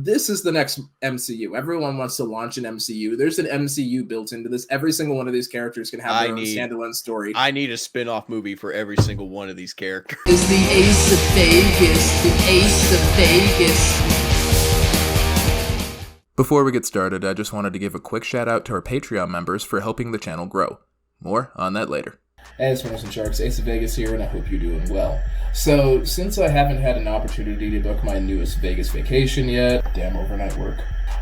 this is the next MCU. Everyone wants to launch an MCU. There's an MCU built into this. Every single one of these characters can have their own standalone story. I need a spin-off movie for every single one of these characters. It's the Ace of Vegas, the Ace of Vegas. Before we get started, I just wanted to give a quick shout out to our Patreon members for helping the channel grow. More on that later. Hey, it's Winners and Sharks, Ace of Vegas here, and I hope you're doing well. So, since I haven't had an opportunity to book my newest Vegas vacation yet, damn overnight work,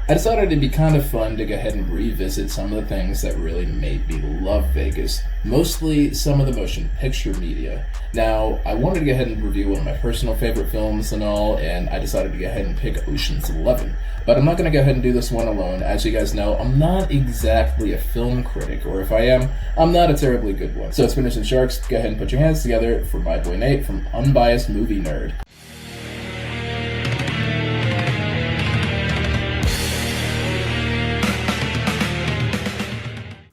I decided it'd be kind of fun to go ahead and revisit some of the things that really made me love Vegas, mostly some of the motion picture media. Now, I wanted to go ahead and review one of my personal favorite films and all, and I decided to go ahead and pick Ocean's 11. But I'm not going to go ahead and do this one alone. As you guys know, I'm not exactly a film critic, or if I am, I'm not a terribly good one. So, Spinners and Sharks, go ahead and put your hands together for my boy Nate from Unbiased Movie Nerd.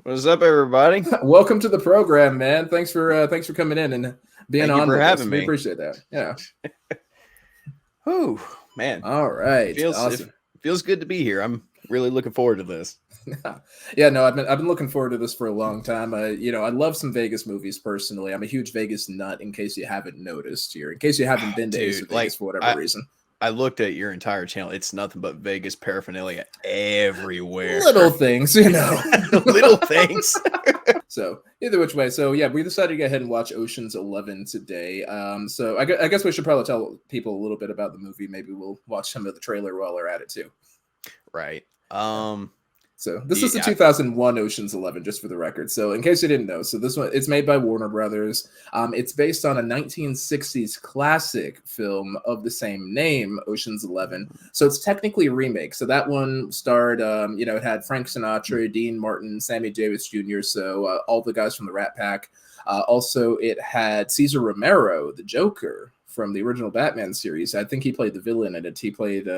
What's up, everybody? Welcome to the program, man. Thanks for coming in and being on. Thank you for having me. We appreciate that. Yeah. Oh man. All right. Awesome. It feels good to be here. I'm really looking forward to this. Yeah, no, I've been looking forward to this for a long time. I love some Vegas movies personally. I'm a huge Vegas nut. In case you haven't noticed here, in case you haven't been to Vegas for whatever reason. I looked at your entire channel. It's nothing but Vegas paraphernalia everywhere. Little things, Little things. So either which way. So yeah, we decided to go ahead and watch Ocean's 11 today. So I guess we should probably tell people a little bit about the movie. Maybe we'll watch some of the trailer while we're at it too. Right. So this is the 2001 Ocean's 11, just for the record. So in case you didn't know, so this one, it's made by Warner Brothers. It's based on a 1960s classic film of the same name, Ocean's 11. So it's technically a remake. So that one starred, it had Frank Sinatra, Dean Martin, Sammy Davis Jr., so all the guys from the Rat Pack. Also, it had Cesar Romero, the Joker, from the original Batman series. I think he played the villain in it. He played...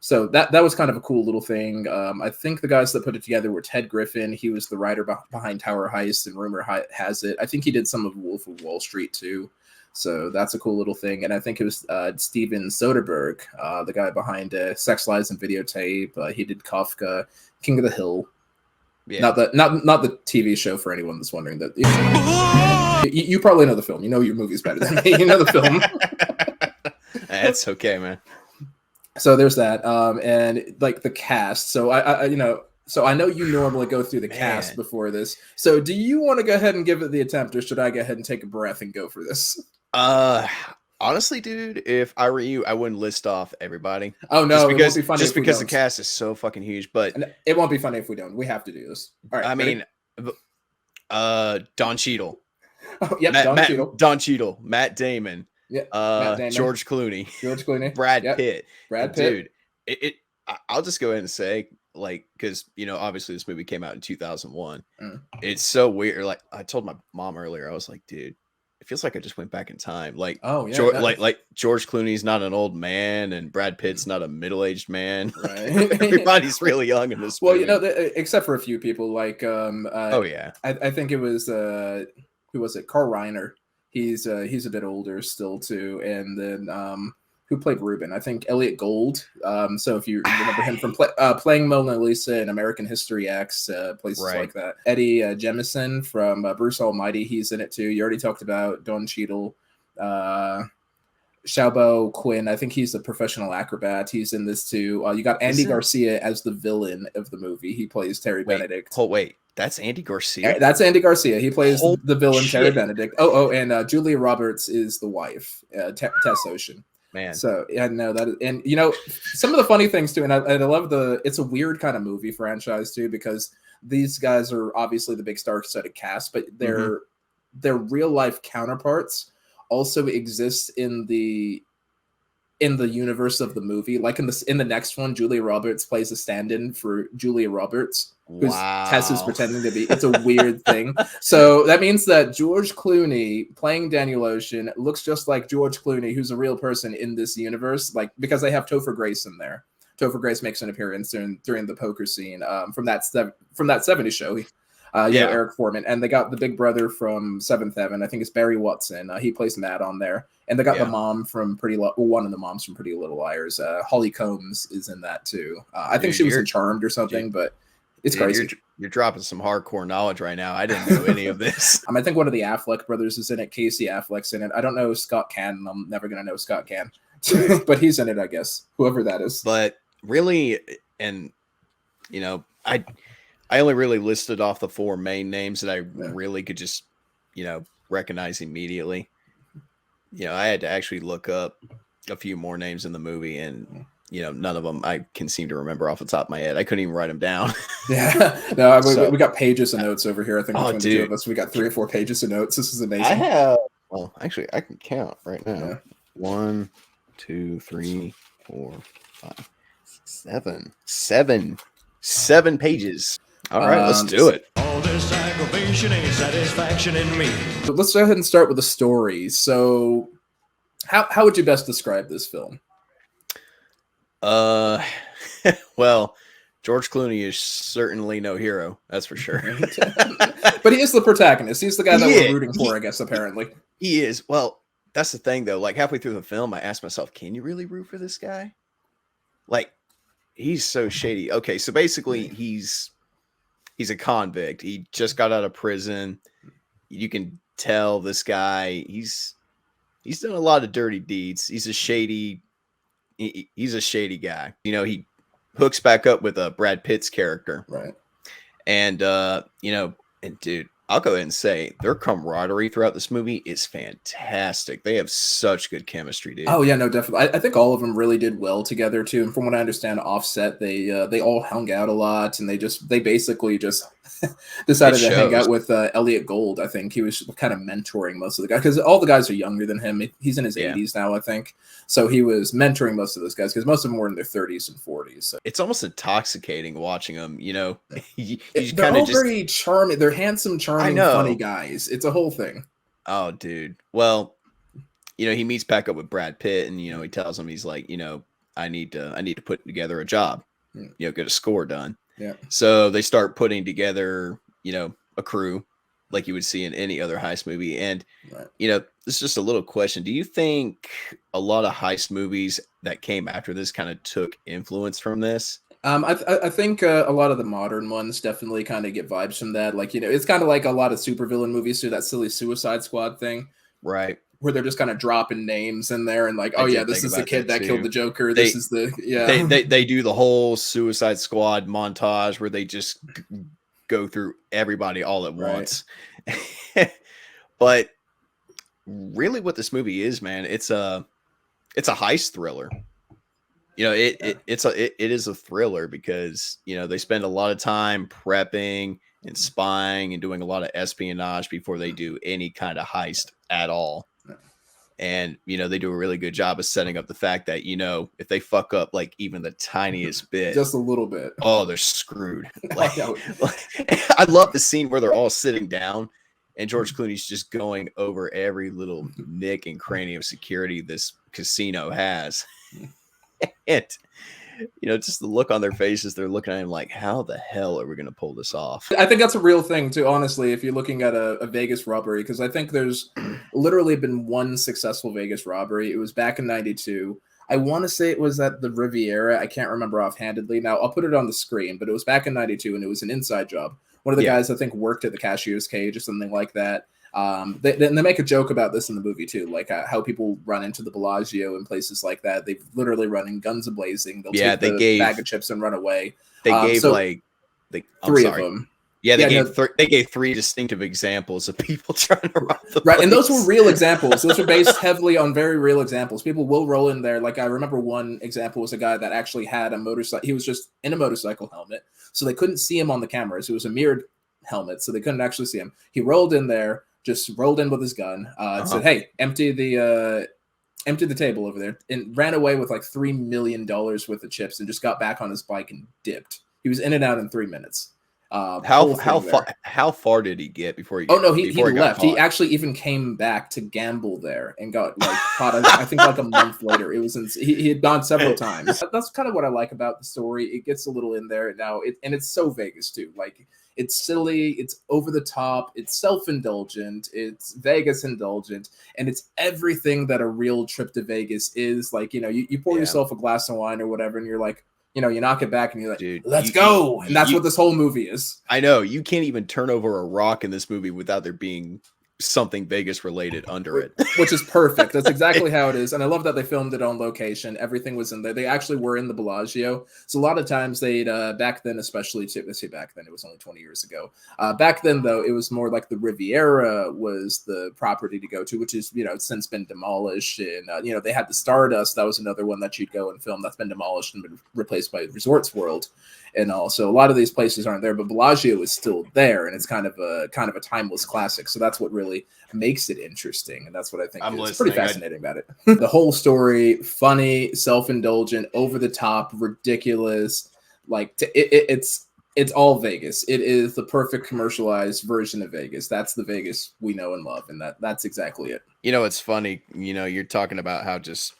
So that was kind of a cool little thing. I think the guys that put it together were Ted Griffin. He was the writer behind Tower Heist, and rumor has it, I think he did some of Wolf of Wall Street too. So that's a cool little thing. And I think it was Steven Soderbergh, the guy behind Sex, Lies, and Videotape. He did Kafka, King of the Hill. Yeah. Not the TV show for anyone that's wondering that. You probably know the film. You know your movies better than me. You know the film. That's okay, man. So there's that, and like the cast. So I know you normally go through the cast before this. So do you want to go ahead and give it the attempt, or should I go ahead and take a breath and go for this? Honestly, dude, if I were you, I wouldn't list off everybody. Oh no, it won't be funny just because the cast is so fucking huge. But and it won't be funny if we don't. We have to do this. All right. I mean, Don Cheadle. Oh, yep, Don Cheadle, Matt Damon. Yeah, Matt Damon. George Clooney, Brad Pitt, dude. I'll just go ahead and say, like, because obviously this movie came out in 2001. It's so weird. Like I told my mom earlier, I was like, dude, it feels like I just went back in time. Like, like George Clooney's not an old man, and Brad Pitt's not a middle-aged man. Right. Everybody's really young in this movie. Well, except for a few people, like I think it was who was it? Carl Reiner. He's a bit older still too, and then who played Ruben? I think Elliot Gould. So if you remember him from playing Mona Lisa in American History X, places like that. Eddie Jemison from Bruce Almighty, he's in it too. You already talked about Don Cheadle. Xiaobo Quinn, I think he's a professional acrobat. He's in this too. You got Andy Garcia as the villain of the movie. He plays Terry Benedict. Wait. That's Andy Garcia? That's Andy Garcia. He plays the villain, Terry Benedict. And Julia Roberts is the wife, Tess Ocean. Man. So, yeah, no, that is, and some of the funny things too, and I love it's a weird kind of movie franchise too, because these guys are obviously the big star-studded cast, but their real life counterparts also exist in the universe of the movie. Like in the next one, Julia Roberts plays a stand-in for Julia Roberts, who's Tess is pretending to be. It's a weird thing. So that means that George Clooney playing Daniel Ocean looks just like George Clooney, who's a real person in this universe, like because they have Topher Grace in there. Topher Grace makes an appearance during the poker scene from that 70s show. Eric Foreman, and they got the big brother from Seventh Heaven. I think it's Barry Watson. He plays Matt on there, And they got the mom from one of the moms from Pretty Little Liars. Holly Combs is in that too. I think she was in Charmed or something, but it's crazy. You're dropping some hardcore knowledge right now. I didn't know any of this. I think one of the Affleck brothers is in it. Casey Affleck's in it. I don't know Scott Cann. I'm never going to know Scott Cann. But he's in it, I guess. Whoever that is. But really, and, I only really listed off the 4 main names that I really could just, recognize immediately. I had to actually look up a few more names in the movie, and none of them I can seem to remember off the top of my head. I couldn't even write them down. Yeah, no, we got pages of notes over here. I think between the two of us, we got 3 or 4 pages of notes. This is amazing. Actually, I can count right now. Yeah. 1, 2, 3, 4, 5, 6, 7 pages. All right, let's do it. All this aggravation ain't satisfaction in me. So let's go ahead and start with the story. So, how would you best describe this film? Well, George Clooney is certainly no hero, that's for sure. But he is the protagonist. He's the guy that we're rooting for, I guess, apparently. He is. Well, that's the thing, though. Like, halfway through the film, I asked myself, can you really root for this guy? Like, he's so shady. Okay, so basically, he's a convict. He just got out of prison. You can tell this guy, he's done a lot of dirty deeds. He's a shady guy. He hooks back up with Brad Pitt's character. Right. And, and dude, I'll go ahead and say their camaraderie throughout this movie is fantastic. They have such good chemistry, dude. Oh yeah, no, definitely. I think all of them really did well together too. And from what I understand, Offset, they all hung out a lot, and they basically just decided to hang out with Elliot Gould. I think he was kind of mentoring most of the guys because all the guys are younger than him. He's in his 80s now, I think. So he was mentoring most of those guys because most of them were in their 30s and 40s. So. It's almost intoxicating watching them. They're all very charming. They're handsome, charming, funny guys. It's a whole thing. Oh, dude. Well, he meets back up with Brad Pitt, and he tells him, he's like, I need to put together a job, get a score done. Yeah. So they start putting together, a crew like you would see in any other heist movie. And, this is just a little question. Do you think a lot of heist movies that came after this kind of took influence from this? I think a lot of the modern ones definitely kind of get vibes from that. Like, it's kind of like a lot of supervillain movies do that silly Suicide Squad thing. Right. Where they're just kind of dropping names in there and like, this is the kid that killed the Joker. They do the whole Suicide Squad montage where they just go through everybody all at once. But really what this movie is, man, it's a heist thriller. It is a thriller because, they spend a lot of time prepping and spying and doing a lot of espionage before they do any kind of heist at all. And, they do a really good job of setting up the fact that, if they fuck up like even the tiniest bit, just a little bit, oh, they're screwed. I love the scene where they're all sitting down and George Clooney's just going over every little nick and cranny of security this casino has. And, just the look on their faces, they're looking at him like, how the hell are we going to pull this off? I think that's a real thing too, honestly, if you're looking at a Vegas robbery, because I think there's literally been one successful Vegas robbery. It was back in 92. I want to say it was at the Riviera. I can't remember offhandedly. Now, I'll put it on the screen, but it was back in 92 and it was an inside job. One of the guys, I think, worked at the cashier's cage or something like that. They make a joke about this in the movie too, like how people run into the Bellagio and places like that. They've literally running guns a-blazing. They'll take the bag of chips and run away. They gave three of them. Yeah, they gave 3 distinctive examples of people trying to rob the place. Right, and those were real examples. Those were based heavily on very real examples. People will roll in there. Like I remember one example was a guy that actually had a motorcycle. He was just in a motorcycle helmet, so they couldn't see him on the cameras. It was a mirrored helmet, so they couldn't actually see him. He rolled in there. Just rolled in with his gun, said, "Hey, empty the table over there," and ran away with like $3 million worth of chips, and just got back on his bike and dipped. He was in and out in 3 minutes. How far did he get before he? Oh no, he got left. caught? He actually even came back to gamble there and got like caught. I think like a month later. It was he had gone several times. That's kind of what I like about the story. It gets a little in there now, and it's so Vegas too. Like it's silly, it's over the top, it's self-indulgent, it's Vegas indulgent, and it's everything that a real trip to Vegas is. Like, you know, you pour yourself a glass of wine or whatever, and you're like, you know, you knock it back and you're like, dude, let's go. And that's what this whole movie is. I know. You can't even turn over a rock in this movie without there being something Vegas related under it. Which is perfect. That's exactly how it is. And I love that they filmed it on location. Everything was in there. They actually were in the Bellagio. So a lot of times they'd, back then, especially, let's say back then, it was only 20 years ago. Back then, though, it was more like the Riviera was the property to go to, which is, you know, since been demolished. And, you know, they had the Stardust. That was another one that you'd go and film that's been demolished and been replaced by Resorts World. And also, a lot of these places aren't there, but Bellagio is still there, and it's kind of a timeless classic. So that's what really makes it interesting, and that's what I think is pretty fascinating about it. The whole story, funny, self-indulgent, over the top, ridiculous. Like it's all Vegas. It is the perfect commercialized version of Vegas. That's the Vegas we know and love, and that's exactly it. You know, it's funny. You know, you're talking about how just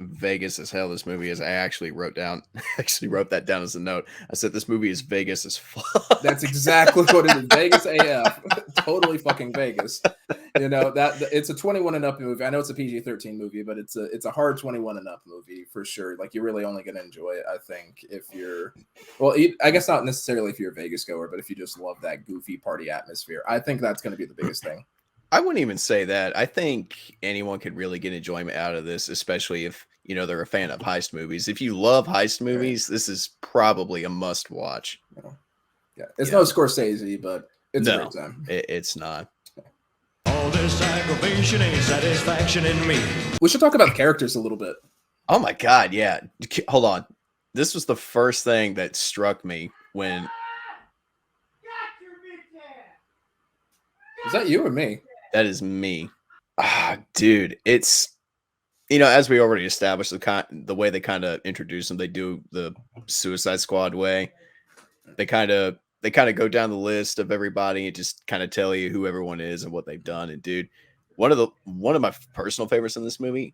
Vegas as hell this movie is. I actually wrote that down as a note. I said this movie is Vegas as fuck. That's exactly what it is. Vegas AF. Totally fucking Vegas. You know, that it's a 21 and up movie. I know it's a PG-13 movie, but it's a hard 21 and up movie for sure. Like, you're really only going to enjoy it, I think, if you're, well, I guess not necessarily if you're a Vegas goer, but if you just love that goofy party atmosphere, I think that's going to be the biggest thing. I wouldn't even say that. I think anyone could really get enjoyment out of this, especially if, you know, they're a fan of heist movies. If you love heist movies, this is probably a must watch. Yeah, it's no Scorsese, but it's a great time. It's not. All this aggravation ain't satisfaction in me. We should talk about the characters a little bit. Oh my God, yeah. Hold on. This was the first thing that struck me when. Is that you or me? That is me. Dude, it's, you know, as we already established, the way they kind of introduce them, they do the Suicide Squad way. They kind of go down the list of everybody and just kind of tell you who everyone is and what they've done. And dude, one of my personal favorites in this movie,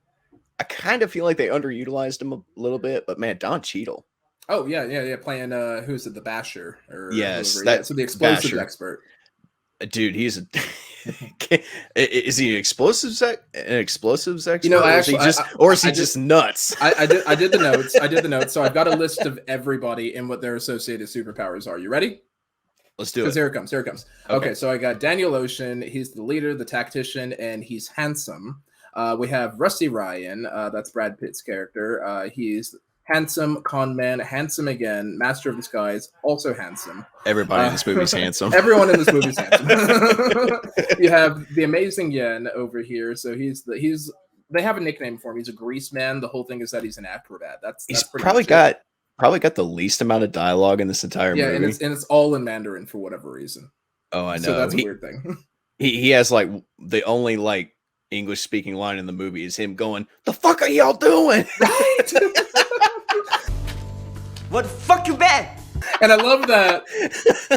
I kind of feel like they underutilized him a little bit, but man, Don Cheadle. Oh yeah, playing who's it, the Basher? Or yes, so the explosive expert. Dude, he's a is he an explosives expert? You know, or is he just nuts? I did the notes. I did the notes. So I've got a list of everybody and what their associated superpowers are. You ready? Let's do it. Because here it comes. Okay, so I got Daniel Ocean. He's the leader, the tactician, and he's handsome. We have Rusty Ryan. That's Brad Pitt's character. He's handsome, con man, handsome again, master of disguise, also handsome. Everybody in this movie is handsome. Everyone in this movie is handsome. You have the amazing Yen over here. So they have a nickname for him. He's a grease man. The whole thing is that he's an acrobat. That's probably got the least amount of dialogue in this entire movie. Yeah, and it's all in Mandarin for whatever reason. Oh, I know. So that's a weird thing. He has like the only like English speaking line in the movie is him going, "The fuck are y'all doing?" Right. What the fuck you bet? And I love that.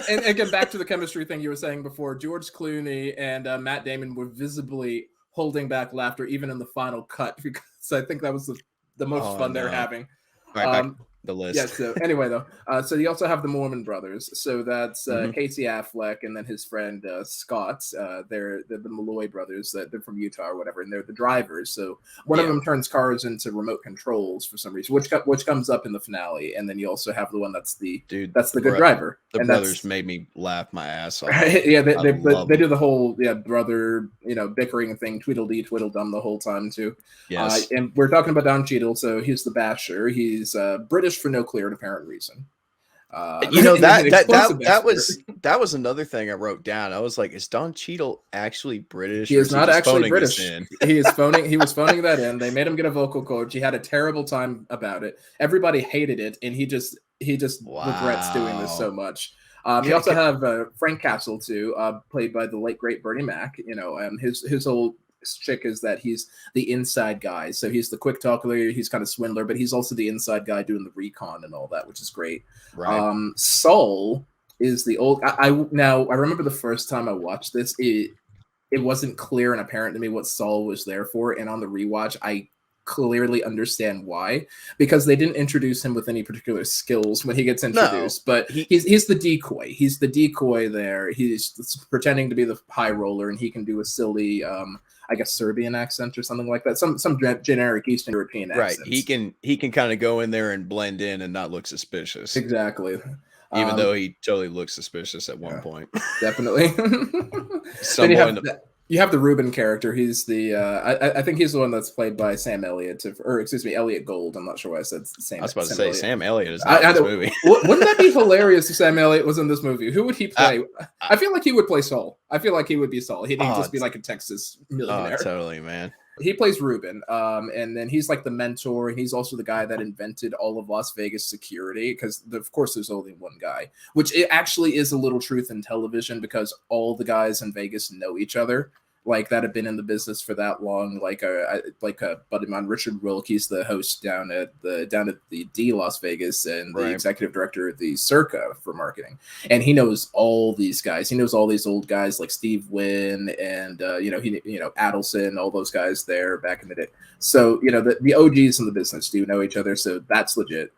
And again, back to the chemistry thing you were saying before, George Clooney and Matt Damon were visibly holding back laughter even in the final cut, because I think that was the most fun they're having. All right, back the list. Yeah, so anyway, though, so you also have the Mormon brothers. So that's Casey Affleck and then his friend Scott. They're the Malloy brothers. They're from Utah or whatever, and they're the drivers. So one of them turns cars into remote controls for some reason, which comes up in the finale. And then you also have the one that's the good driver. The brothers made me laugh my ass off. Yeah, they do the whole brother bickering thing, tweedledee tweedledum the whole time too. Yes. And we're talking about Don Cheadle. So he's the Basher. He's British for no clear and apparent reason. That was another thing I wrote down. I was like, is Don Cheadle actually British? He is not actually British. He was phoning that in. They made him get a vocal coach. He had a terrible time about it. Everybody hated it, and he just regrets doing this so much. You also have Frank Castle too, played by the late great Bernie Mac. His whole chick is that he's the inside guy. So he's the quick talker, he's kind of swindler, but he's also the inside guy doing the recon and all that, which is great. Right. Saul is the old. Now I remember the first time I watched this, it wasn't clear and apparent to me what Saul was there for, and on the rewatch, I clearly understand why, because they didn't introduce him with any particular skills when he gets introduced. But he's the decoy. He's the decoy there. He's pretending to be the high roller, and he can do a silly, I guess, Serbian accent or something like that. Some generic Eastern European accent. Right. He can kind of go in there and blend in and not look suspicious. Exactly. Even though he totally looks suspicious at one point. Definitely. You have the Ruben character. He's the I think he's the one that's played by Sam Elliott, or excuse me, Elliott Gold. I'm not sure why I said Sam. I was about to say Elliott. Sam Elliott is not in this movie. Wouldn't that be hilarious if Sam Elliott was in this movie? Who would he play? I feel like he would play Saul. I feel like he would be Saul. He'd just be like a Texas millionaire. Oh, totally, man. He plays Ruben, and then he's like the mentor. He's also the guy that invented all of Las Vegas security, because of course there's only one guy, which it actually is a little truth in television, because all the guys in Vegas know each other, like that have been in the business for that long. Like a buddy of mine, Richard Wilk, he's the host down at the D Las Vegas, and the executive director of the Circa for marketing, and he knows all these guys. He knows all these old guys like Steve Wynn and Adelson, all those guys there back in the day. So the OGs in the business do know each other, so that's legit.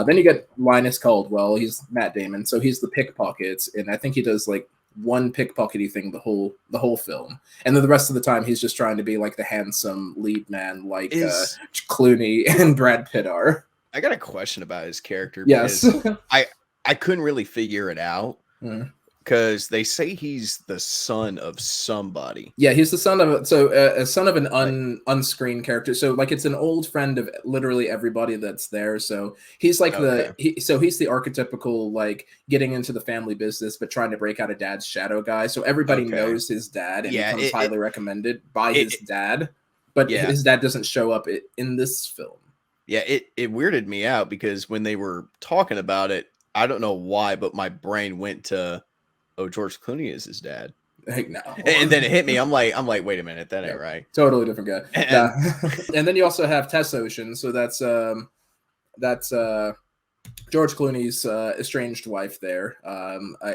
Then you get Linus Caldwell. He's Matt Damon, so he's the pickpockets, and I think he does like one pickpockety thing the whole film, and then the rest of the time he's just trying to be like the handsome lead man, like Clooney and Brad Pitt are. I got a question about his character. Yes. I couldn't really figure it out, because they say he's the son of somebody. Yeah, he's the son of a son of an unscreened character. So like it's an old friend of literally everybody that's there. So he's like he's the archetypical like getting into the family business but trying to break out of dad's shadow guy. So everybody knows his dad and becomes highly recommended by his dad, but his dad doesn't show up in this film. Yeah, it weirded me out, because when they were talking about it, I don't know why, but my brain went to, oh, George Clooney is his dad. Heck no. And then it hit me. I'm like, wait a minute, that ain't right. Totally different guy. And then you also have Tess Ocean. So that's George Clooney's estranged wife there.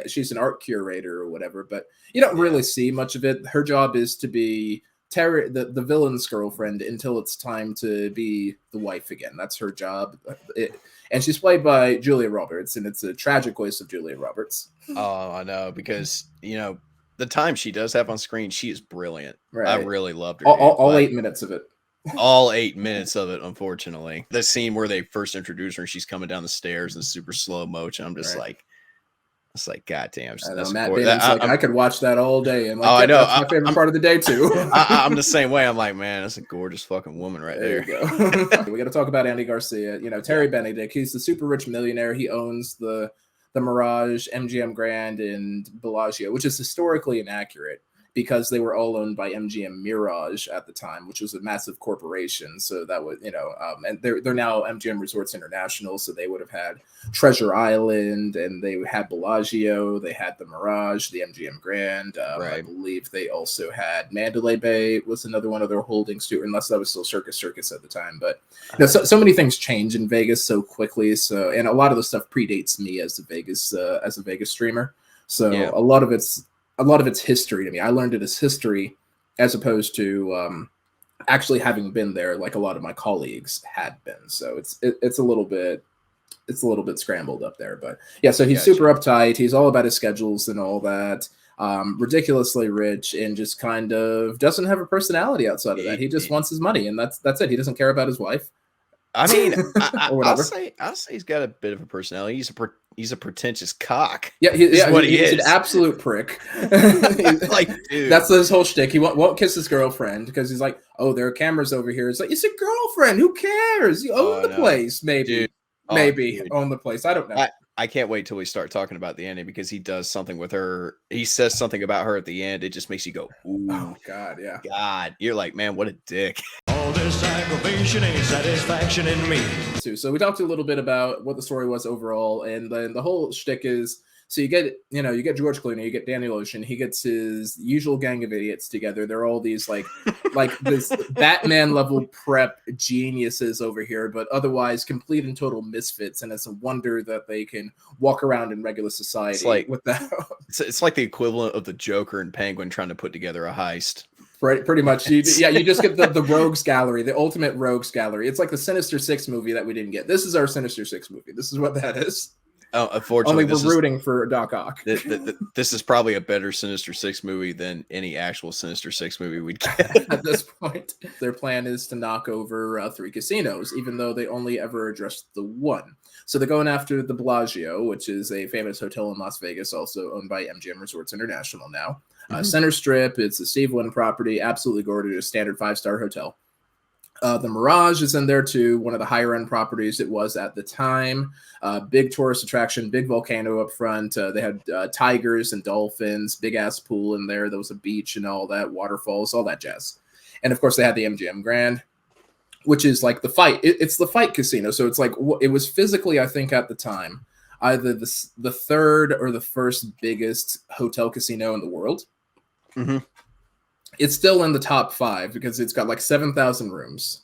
She's an art curator or whatever, but you don't really see much of it. Her job is to be Terry, the villain's girlfriend, until it's time to be the wife again. That's her job. And she's played by Julia Roberts, and it's a tragic voice of Julia Roberts. Oh, I know, because the time she does have on screen, she is brilliant. Right. I really loved her. All 8 minutes of it. All 8 minutes of it, unfortunately. The scene where they first introduce her, she's coming down the stairs in super slow motion. I'm just like, it's like, goddamn. Matt Damon's I could watch that all day. And I know. That's my favorite part of the day, too. I'm the same way. I'm like, man, that's a gorgeous fucking woman right there. There you go. We got to talk about Andy Garcia. Terry Benedict. He's the super rich millionaire. He owns the Mirage, MGM Grand, and Bellagio, which is historically inaccurate, because they were all owned by MGM Mirage at the time, which was a massive corporation. So that was, and they're now MGM Resorts International. So they would have had Treasure Island, and they had Bellagio, they had the Mirage, the MGM Grand. I believe they also had Mandalay Bay was another one of their holdings too, unless that was still Circus at the time. But so many things change in Vegas so quickly. So, and a lot of the stuff predates me as a Vegas streamer. So a lot of it's history to me. I learned it as history as opposed to actually having been there, like a lot of my colleagues had been. So it's a little bit scrambled up there. But yeah, so he's super uptight. He's all about his schedules and all that. Ridiculously rich, and just kind of doesn't have a personality outside of that. He just wants his money, and that's it. He doesn't care about his wife. I mean, I'll say he's got a bit of a personality. He's a pretentious cock. Yeah, he's an absolute prick. Like, dude, that's his whole shtick. He won't kiss his girlfriend because he's like, oh, there are cameras over here. It's like, it's a girlfriend. Who cares? You own the place, maybe. Dude. Own the place. I don't know. I can't wait till we start talking about the ending, because he does something with her. He says something about her at the end. It just makes you go, ooh. Oh, God, yeah. God, you're like, man, what a dick. All this aggravation ain't satisfaction in me. So we talked a little bit about what the story was overall, and then the whole shtick is So you get George Clooney, you get Daniel Ocean, he gets his usual gang of idiots together. They're all these like this Batman level prep geniuses over here, but otherwise complete and total misfits. And it's a wonder that they can walk around in regular society with that. It's like the equivalent of the Joker and Penguin trying to put together a heist. Right, pretty much. You just get the rogues gallery, the ultimate rogues gallery. It's like the Sinister Six movie that we didn't get. This is our Sinister Six movie. This is what that is. Oh, unfortunately, only we're rooting for Doc Ock. This is probably a better Sinister Six movie than any actual Sinister Six movie we'd get at this point. Their plan is to knock over 3 casinos, even though they only ever addressed the one. So they're going after the Bellagio, which is a famous hotel in Las Vegas, also owned by MGM Resorts International now. Center Strip, it's a Steve Wynn property, absolutely gorgeous, standard 5-star hotel. The Mirage is in there too, one of the higher end properties it was at the time. Big tourist attraction, big volcano up front. They had tigers and dolphins, big ass pool in there. There was a beach and all that, waterfalls, all that jazz. And of course, they had the MGM Grand, which is like the fight. It's the fight casino. So it's like it was physically, I think, at the time, either the third or the first biggest hotel casino in the world. Mm-hmm. It's still in the top 5 because it's got like 7,000 rooms.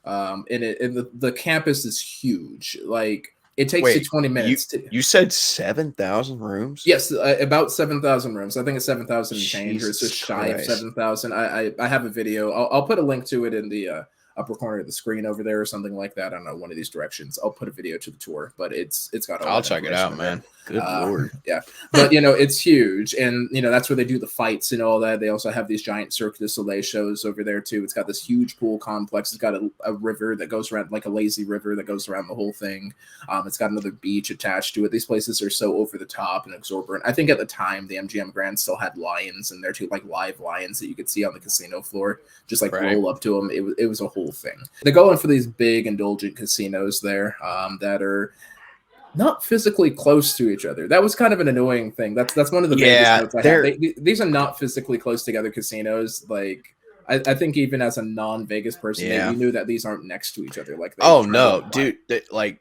And the campus is huge. Like it takes you 20 minutes. You said 7,000 rooms? Yes, about 7,000 rooms. I think it's 7,000 change, or it's just shy of 7,000. I have a video. I'll put a link to it in the upper corner of the screen over there or something like that. I don't know, one of these directions. I'll put a video to the tour, but it's got all I'll check it out, man. Good Lord. Yeah. But, it's huge. And, that's where they do the fights and all that. They also have these giant Cirque du Soleil shows over there, too. It's got this huge pool complex. It's got a river that goes around, like a lazy river that goes around the whole thing. It's got another beach attached to it. These places are so over the top and exorbitant. I think at the time, the MGM Grand still had lions in there, too, like live lions that you could see on the casino floor, just like roll up to them. It was a whole thing. They're going for these big indulgent casinos there that are not physically close to each other. That was kind of an annoying thing. That's one of the biggest notes I have. These are not physically close together casinos. Like I think even as a non-Vegas person, you knew that these aren't next to each other. Like dude, I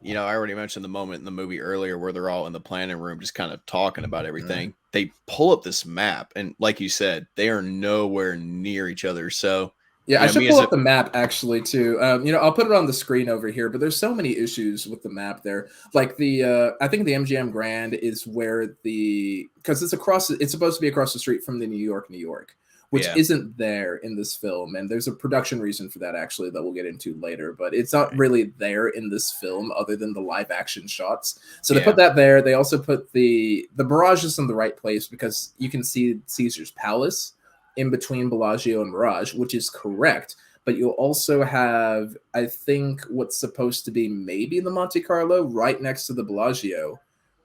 already mentioned the moment in the movie earlier where they're all in the planning room just kind of talking about everything. Mm-hmm. They pull up this map, and like you said, they are nowhere near each other. So yeah, I should pull up the map actually too. I'll put it on the screen over here, but there's so many issues with the map there. Like I think the MGM Grand is where because it's supposed to be across the street from the New York, which isn't there in this film. And there's a production reason for that actually that we'll get into later, but it's not really there in this film other than the live action shots. So they put that there. They also put the Mirage is in the right place because you can see Caesar's Palace in between Bellagio and Mirage, which is correct. But you'll also have, I think, what's supposed to be maybe the Monte Carlo right next to the Bellagio,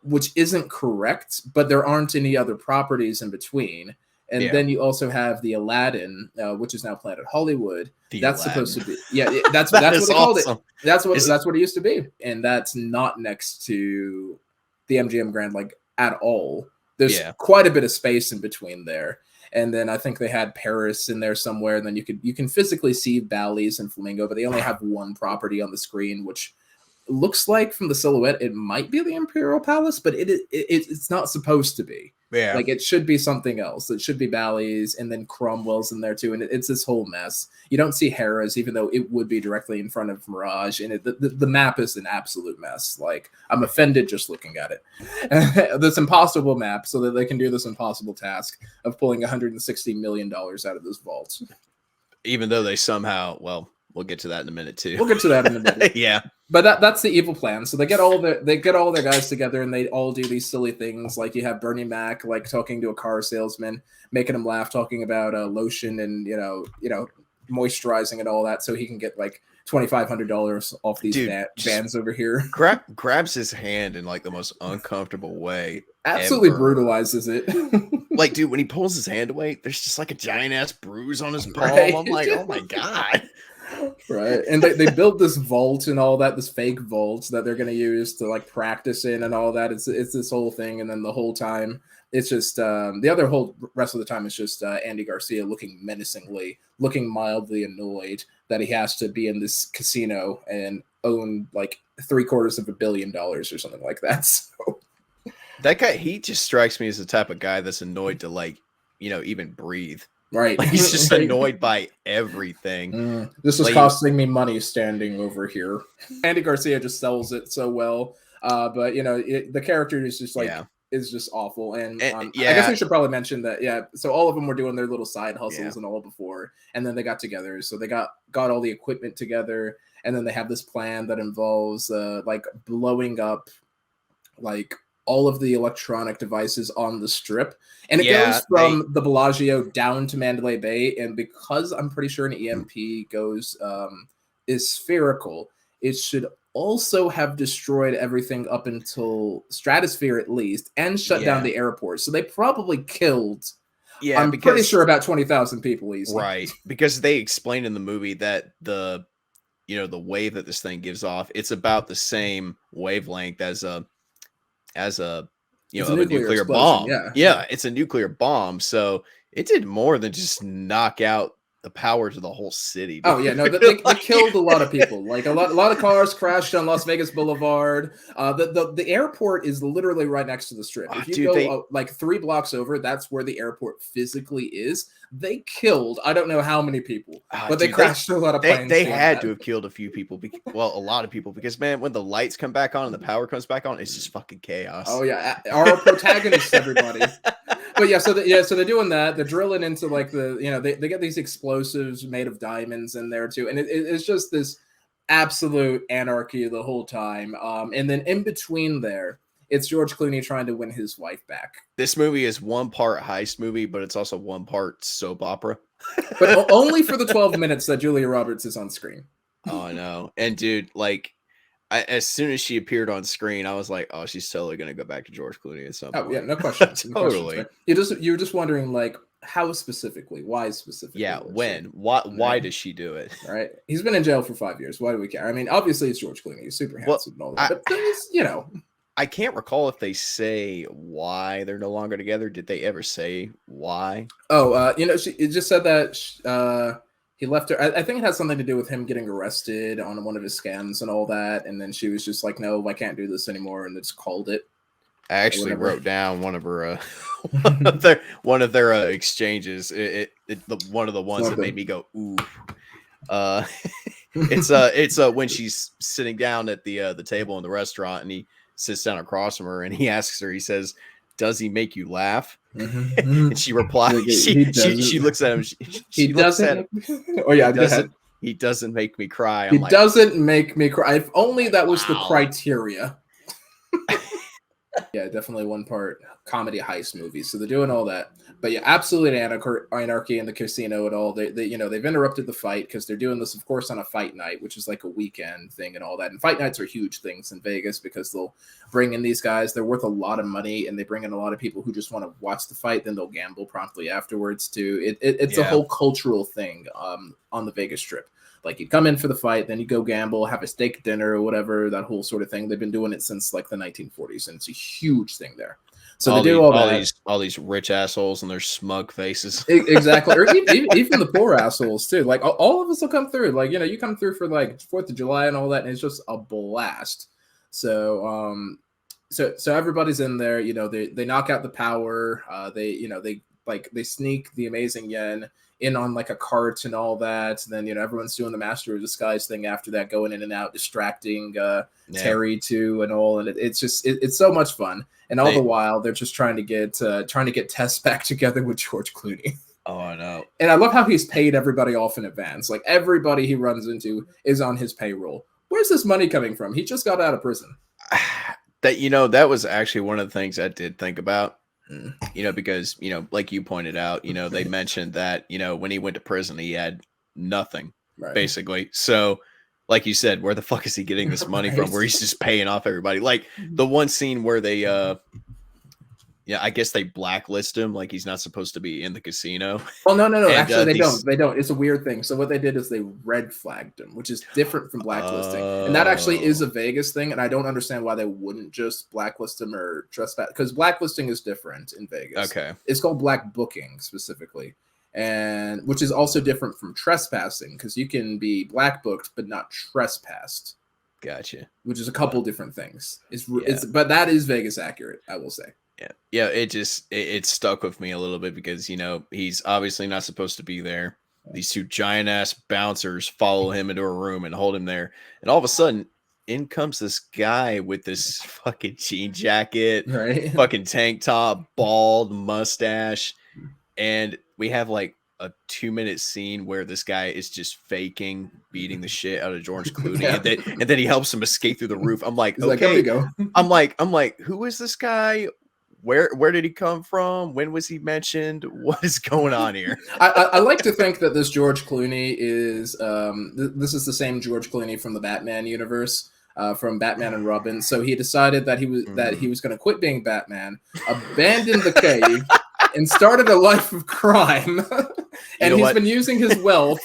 which isn't correct, but there aren't any other properties in between. And then you also have the Aladdin, which is now Planet Hollywood. That's Aladdin. Supposed to be, that's what they called it. That's what it used to be. And that's not next to the MGM Grand, like, at all. There's quite a bit of space in between there. And then I think they had Paris in there somewhere. And then you can physically see Bally's and Flamingo, but they only have one property on the screen, which looks like from the silhouette it might be the Imperial Palace, but it's not supposed to be. Yeah, like it should be something else. It should be Bally's, and then Cromwell's in there too. And it's this whole mess. You don't see Harrah's, even though it would be directly in front of Mirage. And the map is an absolute mess. Like I'm offended just looking at it. This impossible map, so that they can do this impossible task of pulling $160 million out of this vault. Even though they somehow, we'll get to that in a minute too. We'll get to that in a minute. Yeah. But that's the evil plan. So they get all their guys together and they all do these silly things. Like you have Bernie Mac like talking to a car salesman, making him laugh, talking about lotion and moisturizing and all that, so he can get like $2,500 off these vans over here. Grabs his hand in like the most uncomfortable way. Absolutely brutalizes it. Like, dude, when he pulls his hand away, there's just like a giant ass bruise on his palm. Right. I'm like, oh my God. Right. And they built this vault and all that, this fake vault that they're going to use to like practice in and all that. It's this whole thing. And then the whole time it's just the whole rest of the time it's just Andy Garcia looking menacingly, looking mildly annoyed that he has to be in this casino and own like $750 million or something like that. So That guy, he just strikes me as the type of guy that's annoyed to like, even breathe. Right. Like he's just annoyed by everything. This is like, costing me money standing over here. Andy Garcia just sells it so well. But the character is just like is just awful. And I guess we should probably mention that. Yeah. So all of them were doing their little side hustles and all before, and then they got together. So they got all the equipment together, and then they have this plan that involves like blowing up like all of the electronic devices on the strip, and it goes from the Bellagio down to Mandalay Bay. And because I'm pretty sure an EMP goes is spherical, it should also have destroyed everything up until Stratosphere at least, and shut down the airport. So they probably killed. Yeah, I'm pretty sure about 20,000 people easily. Right, because they explained in the movie that the wave that this thing gives off, it's about the same wavelength as a nuclear bomb. Yeah, it's a nuclear bomb. So it did more than just knock out the power to the whole city. Oh yeah, no, they killed a lot of people. Like a lot of cars crashed on Las Vegas Boulevard. The airport is literally right next to the strip. If you go like 3 blocks over, that's where the airport physically is. They killed I don't know how many people, but they crashed a lot of planes. They had to have killed a few people. A lot of people, because man, when the lights come back on and the power comes back on, it's just fucking chaos. Oh yeah, our protagonists, everybody. But yeah, so they're doing that. They're drilling into like they get these explosives made of diamonds in there too, and it's just this absolute anarchy the whole time. And then in between there, it's George Clooney trying to win his wife back. This movie is one part heist movie, but it's also one part soap opera. But only for the 12 minutes that Julia Roberts is on screen. Oh, I know. And dude, like, as soon as she appeared on screen, I was like, oh, she's totally going to go back to George Clooney at some point. Oh, yeah, no question. Totally. No questions, right? You're just wondering, like, how specifically? Why specifically? Yeah, when? Why does she do it? Right. He's been in jail for 5 years. Why do we care? I mean, obviously it's George Clooney. He's super handsome and all that. But I can't recall if they say why they're no longer together. Did they ever say why? Oh, it just said that he left her. I think it has something to do with him getting arrested on one of his scams and all that. And then she was just like, no, I can't do this anymore. And just called it. I actually wrote down one of her, one of their exchanges. One of the ones that made me go, ooh. It's when she's sitting down at the table in the restaurant, and he sits down across from her, and he asks her, he says, does he make you laugh? Mm-hmm. And she replies, she looks at him. He doesn't. Oh yeah, he doesn't make me cry. He doesn't make me cry. If only that was the criteria. Yeah, definitely one part comedy heist movie. So they're doing all that, but yeah, absolute anarchy in the casino at all. They've interrupted the fight because they're doing this, of course, on a fight night, which is like a weekend thing and all that. And fight nights are huge things in Vegas because they'll bring in these guys. They're worth a lot of money, and they bring in a lot of people who just want to watch the fight. Then they'll gamble promptly afterwards too. It's a whole cultural thing on the Vegas Strip. Like you come in for the fight, then you go gamble, have a steak dinner or whatever, that whole sort of thing. They've been doing it since like the 1940s, and it's a huge thing there. So they do all these rich assholes and their smug faces. Exactly, or even the poor assholes too. Like all of us will come through. Like you come through for like 4th of July and all that, and it's just a blast. So so everybody's in there. They knock out the power. They sneak the Amazing Yen in on like a cart and all that. And then, everyone's doing the Master of Disguise thing after that, going in and out, distracting Terry too and all. And it's so much fun. And all the while they're just trying to get Tess back together with George Clooney. Oh, I know. And I love how he's paid everybody off in advance. Like everybody he runs into is on his payroll. Where's this money coming from? He just got out of prison. That was actually one of the things I did think about. Because, like you pointed out, they mentioned that, when he went to prison, he had nothing, basically. So, like you said, where the fuck is he getting this money from where he's just paying off everybody? Like the one scene where they, I guess they blacklist him. Like he's not supposed to be in the casino. Well, no. And, actually, they don't. It's a weird thing. So what they did is they red flagged him, which is different from blacklisting. And that actually is a Vegas thing. And I don't understand why they wouldn't just blacklist him or trespass, because blacklisting is different in Vegas. Okay. It's called black booking specifically. And which is also different from trespassing, because you can be black booked but not trespassed. Gotcha. Which is a couple different things. But that is Vegas accurate, I will say. Yeah. It stuck with me a little bit because he's obviously not supposed to be there. These two giant ass bouncers follow him into a room and hold him there, and all of a sudden, in comes this guy with this fucking jean jacket, right? Fucking tank top, bald mustache, and we have like a 2-minute scene where this guy is just faking beating the shit out of George Clooney, and then he helps him escape through the roof. I'm like, He's okay, here we go. I'm like, who is this guy? Where did he come from? When was he mentioned? What is going on here? I like to think that this George Clooney is this is the same George Clooney from the Batman universe, from Batman and Robin. So he decided that he was going to quit being Batman, abandon the cave, and started a life of crime. And he's been using his wealth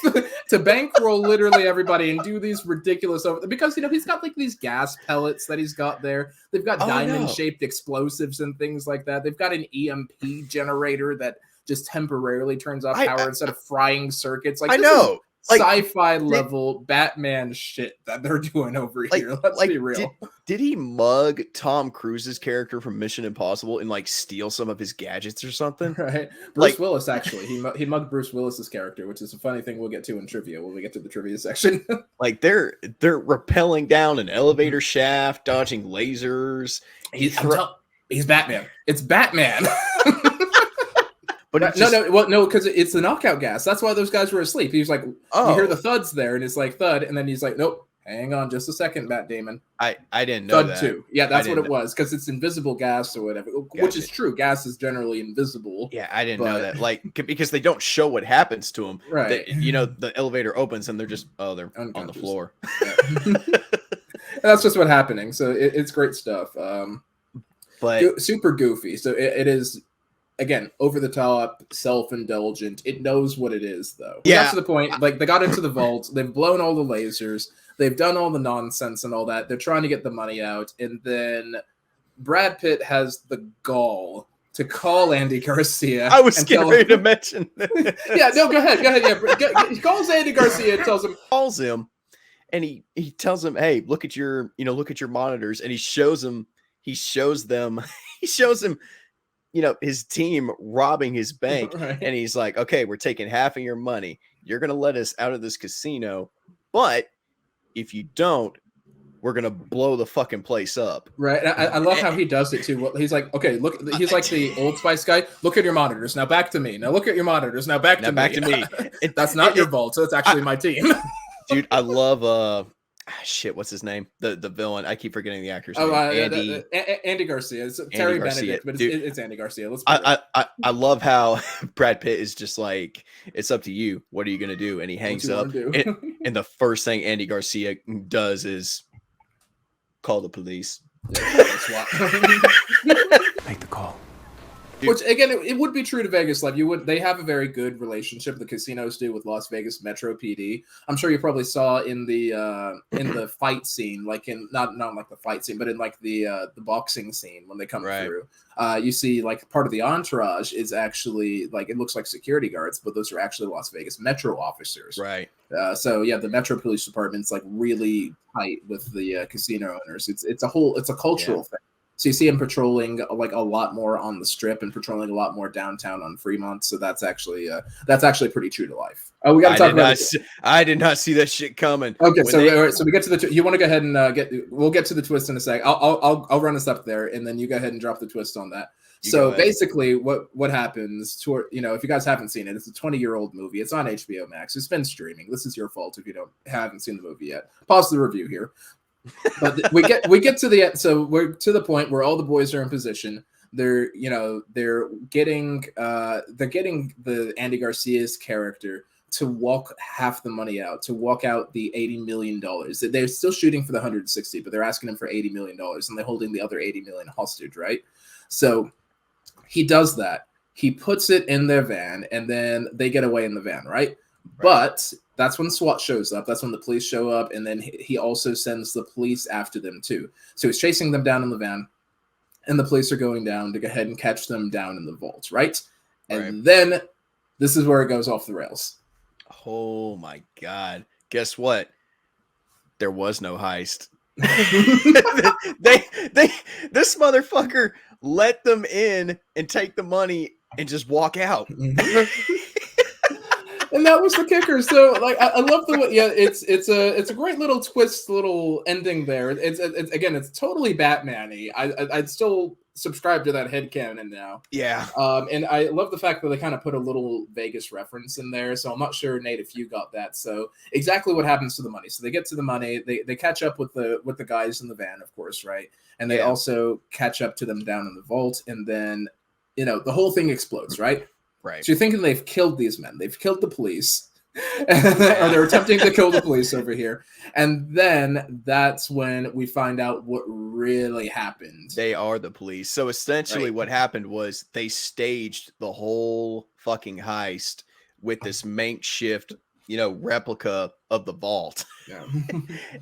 to bankroll literally everybody and do these ridiculous because he's got like these gas pellets that he's got there. They've got diamond-shaped explosives and things like that. They've got an EMP generator that just temporarily turns off power instead of frying circuits. Like, I know. Like, sci-fi level Batman shit that they're doing over here. Let's be real. Did he mug Tom Cruise's character from Mission Impossible and like steal some of his gadgets or something? Right. Bruce Willis, actually. He mugged Bruce Willis's character, which is a funny thing we'll get to in trivia when we get to the trivia section. Like they're rappelling down an elevator shaft, dodging lasers. He's Batman. It's Batman. But no, because it's the knockout gas. That's why those guys were asleep. He was like, you hear the thuds there, and it's like thud, and then he's like, nope, hang on just a second, Matt Damon. I didn't know thud 2. Yeah, that's what it was, because it's invisible gas or whatever, which is true. Gas is generally invisible. Yeah, I didn't know that. Like, because they don't show what happens to them. Right. The elevator opens, and they're just, they're on the floor. That's just what's happening. So it's great stuff. But super goofy. So it is. Again, over the top, self-indulgent. It knows what it is, though. Yeah. That's the point. Like, they got into the vault. They've blown all the lasers. They've done all the nonsense and all that. They're trying to get the money out. And then Brad Pitt has the gall to call Andy Garcia. I was getting ready to mention that. Yeah, no, go ahead. Yeah, he calls Andy Garcia and calls him, and he tells him, hey, look at your monitors. And he shows them, his team robbing his bank. Right. And he's like, okay, we're taking half of your money. You're going to let us out of this casino. But if you don't, we're going to blow the fucking place up. Right. I love how he does it too. He's like, okay, look, he's like the Old Spice guy. Look at your monitors. Now back to me. Now look at your monitors. Now back to me. That's not your vault. So it's actually my team. Dude, I love, what's his name? The villain. I keep forgetting the actor's name. Andy Garcia. It's Terry Benedict, but it's Andy Garcia. I love how Brad Pitt is just like, it's up to you. What are you gonna do? And he hangs up. And the first thing Andy Garcia does is call the police. Make the call. Dude. Which again, it would be true to Vegas Live. They have a very good relationship. The casinos do with Las Vegas Metro PD. I'm sure you probably saw in the fight scene, like in not like the fight scene, but in like the boxing scene when they come through. You see like part of the entourage is actually like, it looks like security guards, but those are actually Las Vegas Metro officers. Right. So yeah, the Metro Police Department's like really tight with the casino owners. It's a cultural thing. So you see him patrolling like a lot more on the Strip and patrolling a lot more downtown on Fremont. So that's actually pretty true to life. Oh, we got to talk about it. I did not see that shit coming. Okay, so we get to you want to go ahead and we'll get to the twist in a sec. I'll run us up there, and then you go ahead and drop the twist on that. So basically, what happens to if you guys haven't seen it, it's a 20-year-old movie. It's on HBO Max. It's been streaming. This is your fault if you haven't seen the movie yet. Pause the review here. But we get to the end. So we're to the point where all the boys are in position. They're getting the Andy Garcia's character to walk half the money out, to walk out the $80 million. They're still shooting for the 160, but they're asking him for $80 million, and they're holding the other 80 million hostage, right? So he does that. He puts it in their van, and then they get away in the van, right? But that's when SWAT shows up. That's when the police show up, and then he also sends the police after them too. So he's chasing them down in the van, and the police are going down to go ahead and catch them down in the vault, right? And then this is where it goes off the rails. Oh my God. Guess what? There was no heist. This motherfucker let them in and take the money and just walk out. And that was the kicker. So, like, I love the way. Yeah, it's a great little twist, little ending there. It's totally Batman-y. I'd still subscribe to that headcanon now. Yeah. And I love the fact that they kind of put a little Vegas reference in there. So I'm not sure, Nate, if you got that. So exactly what happens to the money. So they get to the money. They catch up with the guys in the van, of course, right? And they also catch up to them down in the vault. And then, the whole thing explodes, right? Right. So you're thinking they've killed these men. They've killed the police. Or they're attempting to kill the police over here. And then that's when we find out what really happened. They are the police. So essentially what happened was they staged the whole fucking heist with this makeshift, replica of the vault. Yeah.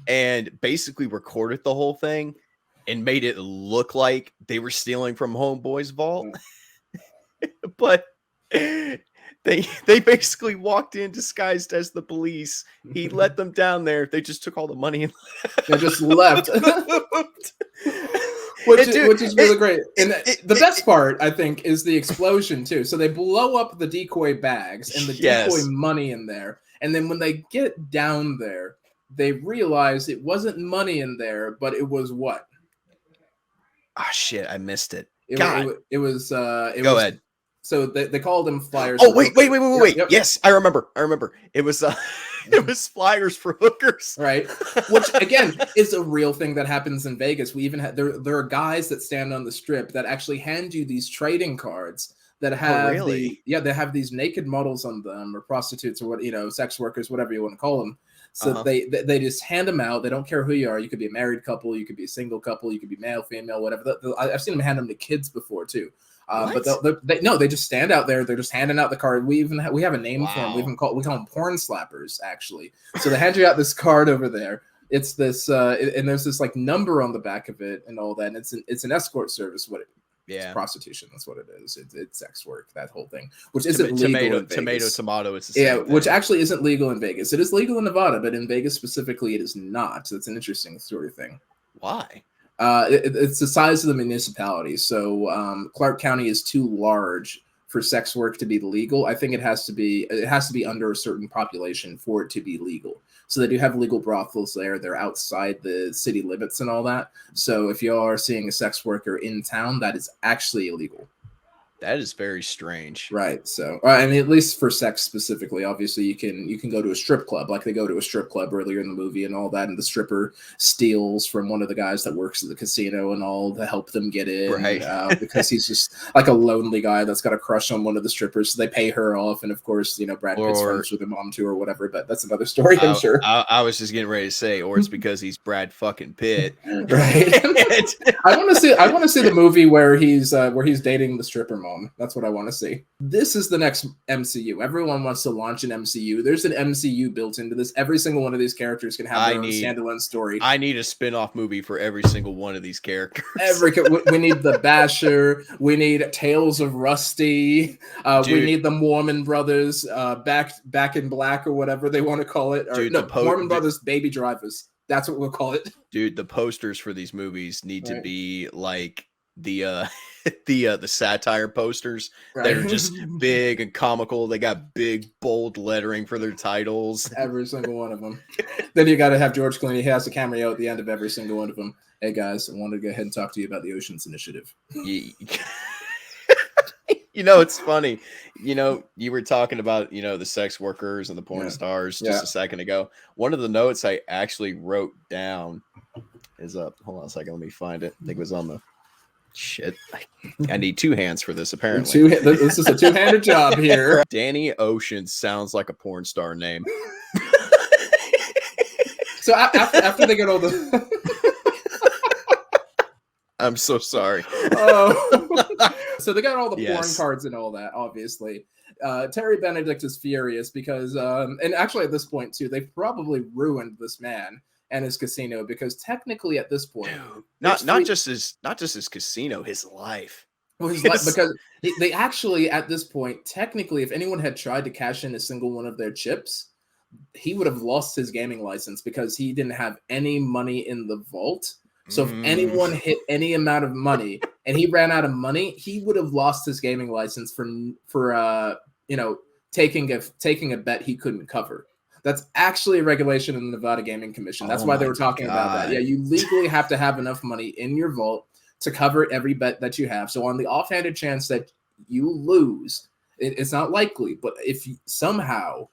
And basically recorded the whole thing and made it look like they were stealing from Homeboy's vault. Yeah. But they basically walked in disguised as the police. He let them down there. They just took all the money and they just left. Which is really great. And the best part, I think, is the explosion too. So they blow up the decoy bags and the decoy money in there. And then when they get down there, they realize it wasn't money in there, but it was what? Ah, shit, I missed it. It was Go ahead. So they called them flyers. Oh, wait. Yep. Yes, I remember. It was it was flyers for hookers. Right. Which again is a real thing that happens in Vegas. We even have there are guys that stand on the strip that actually hand you these trading cards that have they have these naked models on them, or prostitutes, or what, sex workers, whatever you want to call them. So they just hand them out. They don't care who you are. You could be a married couple, you could be a single couple, you could be male, female, whatever. I've seen them hand them to kids before too. But they just stand out there. They're just handing out the card. We have a name for them. We call them porn slappers, actually. So they hand you out this card over there. It's this, and there's this like number on the back of it and all that. And it's an escort service. It's prostitution. That's what it is. It's sex work. That whole thing, which isn't legal in Vegas. Tomato. It's the same thing. Which actually isn't legal in Vegas. It is legal in Nevada, but in Vegas specifically, it is not. So it's an interesting sort of thing. Why? It's the size of the municipality. So Clark County is too large for sex work to be legal. I think it has to be under a certain population for it to be legal. So they do have legal brothels there. They're outside the city limits and all that. So if you are seeing a sex worker in town, that is actually illegal. That is very strange. Right. So, I mean, at least for sex specifically, obviously you can go to a strip club, like they go to a strip club earlier in the movie and all that. And the stripper steals from one of the guys that works at the casino and all to help them get in. Right. Because he's just like a lonely guy that's got a crush on one of the strippers. So they pay her off. And of course, Brad Pitt's friends with the mom too or whatever, but that's another story, I'm sure. I was just getting ready to say, or it's because he's Brad fucking Pitt. Right. I want to see the movie where he's dating the stripper mom. That's what I want to see. This is the next MCU. Everyone wants to launch an MCU. There's an MCU built into this. Every single one of these characters can have their own standalone story. I need a spin-off movie for every single one of these characters. We need the Basher. We need Tales of Rusty. We need the Mormon Brothers. Back in Black or whatever they want to call it. Mormon Brothers Baby Drivers. That's what we'll call it. Dude, the posters for these movies need to be like the satire posters. They're just big and comical. They got big bold lettering for their titles. Every single one of them. Then you got to have George Clooney. He has a cameo at the end of every single one of them. Hey guys, I wanted to go ahead and talk to you about the Oceans Initiative. It's funny. You were talking about the sex workers and the porn stars just a second ago. One of the notes I actually wrote down is up. Hold on a second, let me find it. I think it was on the shit. I need two hands for this, apparently. This is a two-handed job here. Danny Ocean sounds like a porn star name. So after they get all the... I'm so sorry. So they got all the porn cards and all that, obviously. Terry Benedict is furious because, and actually at this point too, they've probably ruined this man and his casino, because technically at this point, not just his casino, his life. Well, his life, because they actually at this point, technically, if anyone had tried to cash in a single one of their chips, he would have lost his gaming license because he didn't have any money in the vault. So if anyone hit any amount of money and he ran out of money, he would have lost his gaming license for taking a bet he couldn't cover. That's actually a regulation in the Nevada Gaming Commission. That's why they were talking about that. Yeah, you legally have to have enough money in your vault to cover every bet that you have. So on the offhanded chance that you lose, it's not likely, but if you, somehow,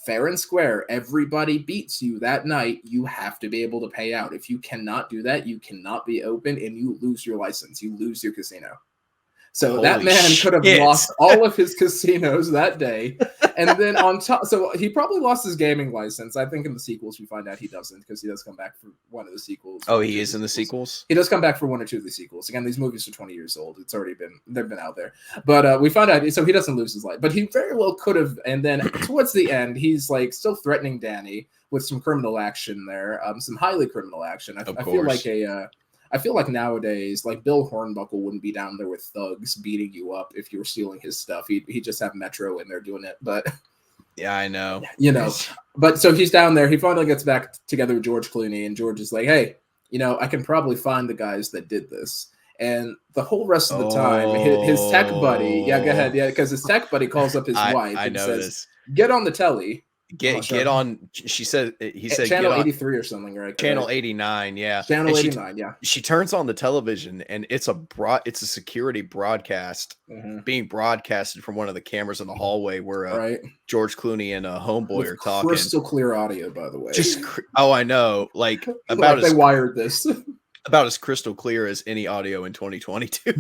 fair and square, everybody beats you that night, you have to be able to pay out. If you cannot do that, you cannot be open and you lose your license. You lose your casino. So Holy that man could have lost all of his casinos that day. And then on top, so he probably lost his gaming license. I think in the sequels we find out he doesn't, because he does come back for one of the sequels. Oh, he is in the sequels? He does come back for one or two of the sequels. Again, these movies are 20 years old. It's already they've been out there. But we find out, so he doesn't lose his life. But he very well could have. And then towards the end, he's like still threatening Danny with some criminal action there, some highly criminal action. I feel like nowadays, like Bill Hornbuckle wouldn't be down there with thugs beating you up if you were stealing his stuff. He'd just have Metro in there doing it. But yeah, I know. But so he's down there. He finally gets back together with George Clooney, and George is like, hey, I can probably find the guys that did this. And the whole rest of the time, his tech buddy, go ahead, because his tech buddy calls up his wife and says, get on the telly. Get on. He said channel 83 or something, right? Channel 89, yeah. Channel 89, yeah. She turns on the television and it's a security broadcast being broadcasted from one of the cameras in the hallway where George Clooney and a homeboy are talking. Crystal clear audio, by the way. I know, like about they wired this about as crystal clear as any audio in 2022.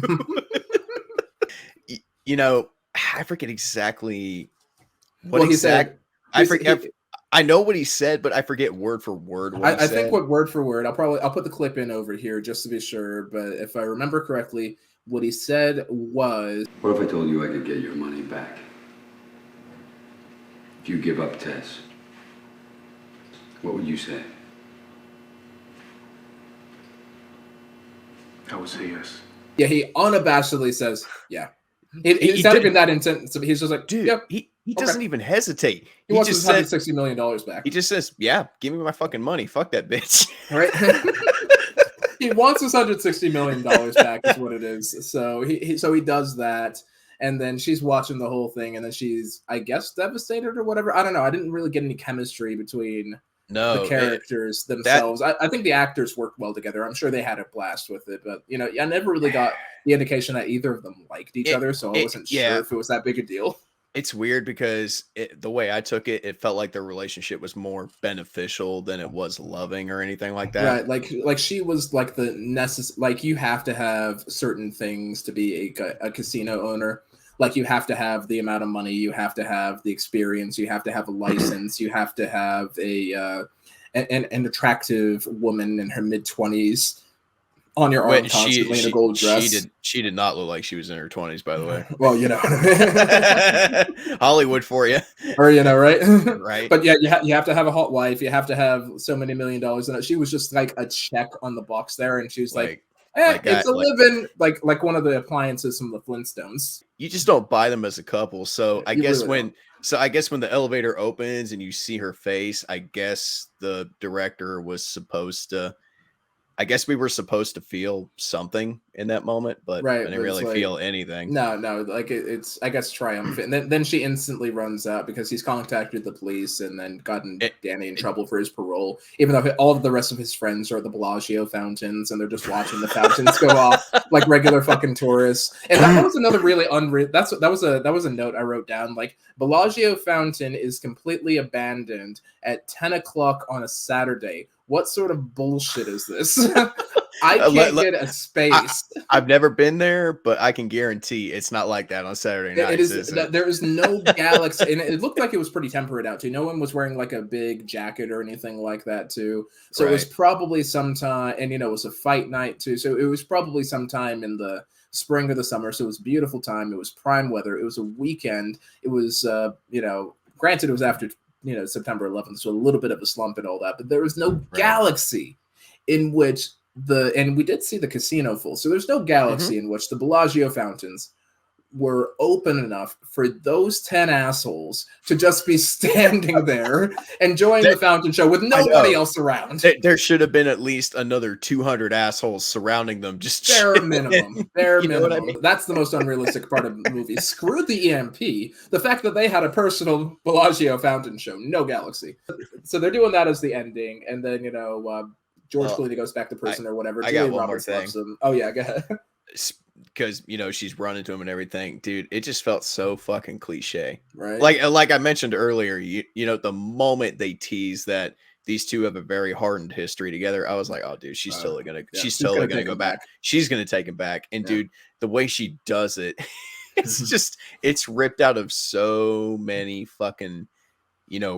I forget exactly what he said. I know what he said, but I forget word for word what he said. I think what word for word, I'll put the clip in over here just to be sure. But if I remember correctly, what he said was, what if I told you I could get your money back? If you give up Tess, what would you say? I would say yes. Yeah, he unabashedly says, yeah. He's not even that intense. He's just like, dude, yep. He doesn't even hesitate. He wants his $160 million back. He just says, yeah, give me my fucking money. Fuck that bitch. Right? He wants his $160 million back is what it is. So he does that. And then she's watching the whole thing. And then she's, I guess, devastated or whatever. I don't know. I didn't really get any chemistry between the characters themselves. I think the actors worked well together. I'm sure they had a blast with it. But, I never really got the indication that either of them liked each other. So I wasn't sure if it was that big a deal. It's weird because the way I took it, it felt like their relationship was more beneficial than it was loving or anything like that. Right, like she was like the like you have to have certain things to be a casino owner. Like you have to have the amount of money, you have to have the experience, you have to have a license, you have to have an attractive woman in her mid-20s. On your arm constantly in a gold dress. She did not look like she was in her 20s, by the way. Well, Hollywood for you. Or, right? Right. But yeah, you have to have a hot wife. You have to have so many $1 million. And she was just like a check on the box there. And she was like it's a living, like one of the appliances from the Flintstones. You just don't buy them as a couple. So I guess when the elevator opens and you see her face, I guess the director was supposed to, I guess we were supposed to feel something in that moment, but I didn't really feel anything. No, like it's, I guess, triumphant. And then she instantly runs out because he's contacted the police and then gotten Danny in trouble for his parole, even though all of the rest of his friends are at the Bellagio fountains and they're just watching the fountains go off like regular fucking tourists. And that was another really unreal. That was a note I wrote down. Like, Bellagio fountain is completely abandoned at 10 o'clock on a Saturday. What sort of bullshit is this? I can't get a space. I've never been there, but I can guarantee it's not like that on Saturday nights. There is no galaxy, and it looked like it was pretty temperate out too. No one was wearing like a big jacket or anything like that too. So It was probably sometime, and it was a fight night too. So it was probably sometime in the spring or the summer. So it was a beautiful time. It was prime weather. It was a weekend. It was, granted, it was after September 11th, so a little bit of a slump and all that, but there was no galaxy in which and we did see the casino full, so there's no galaxy in which the Bellagio fountains were open enough for those 10 assholes to just be standing there enjoying the fountain show with nobody else around. There should have been at least another 200 assholes surrounding them. Just bare minimum. Bare You know minimum. what I mean? That's the most unrealistic part of the movie. Screw the EMP. The fact that they had a personal Bellagio fountain show. No Galaxy. So they're doing that as the ending. And then, George Clooney goes back to prison or whatever. I Julia got one Roberts more thing. loves him. Oh, yeah, go ahead. Because she's running to him and everything, dude. It just felt so fucking cliche, right? Like I mentioned earlier, the moment they tease that these two have a very hardened history together, I was like, oh, dude, she's totally gonna go back. She's gonna take him back, and dude, the way she does it, it's ripped out of so many fucking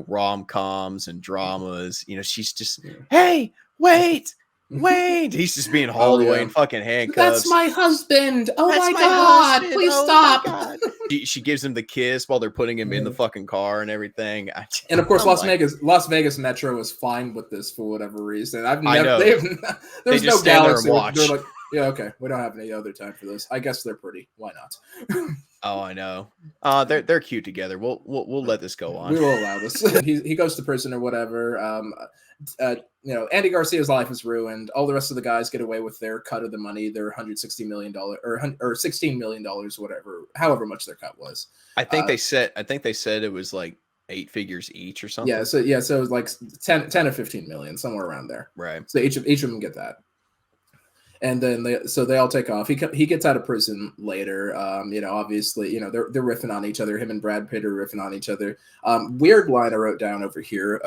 rom-coms and dramas. She's just, hey, wait. He's just being hauled away in fucking handcuffs. That's my husband. Oh my god, please stop. She gives him the kiss while they're putting him in the fucking car and everything. And of course, Las Vegas Metro is fine with this for whatever reason. There's no Galaxy. They're like, yeah, okay, we don't have any other time for this. I guess they're pretty. Why not? Oh, I know. They're cute together. We'll let this go on. We will allow this. He goes to prison or whatever. Andy Garcia's life is ruined. All the rest of the guys get away with their cut of the money, their $160 million or $16 million, whatever, however much their cut was. I think they said it was like 8 figures each or something. So it was like 10 or 15 million, somewhere around there. Right. So each of them get that. And then they all take off. He gets out of prison later. Obviously, they're riffing on each other. Him and Brad Pitt are riffing on each other. Weird line I wrote down over here.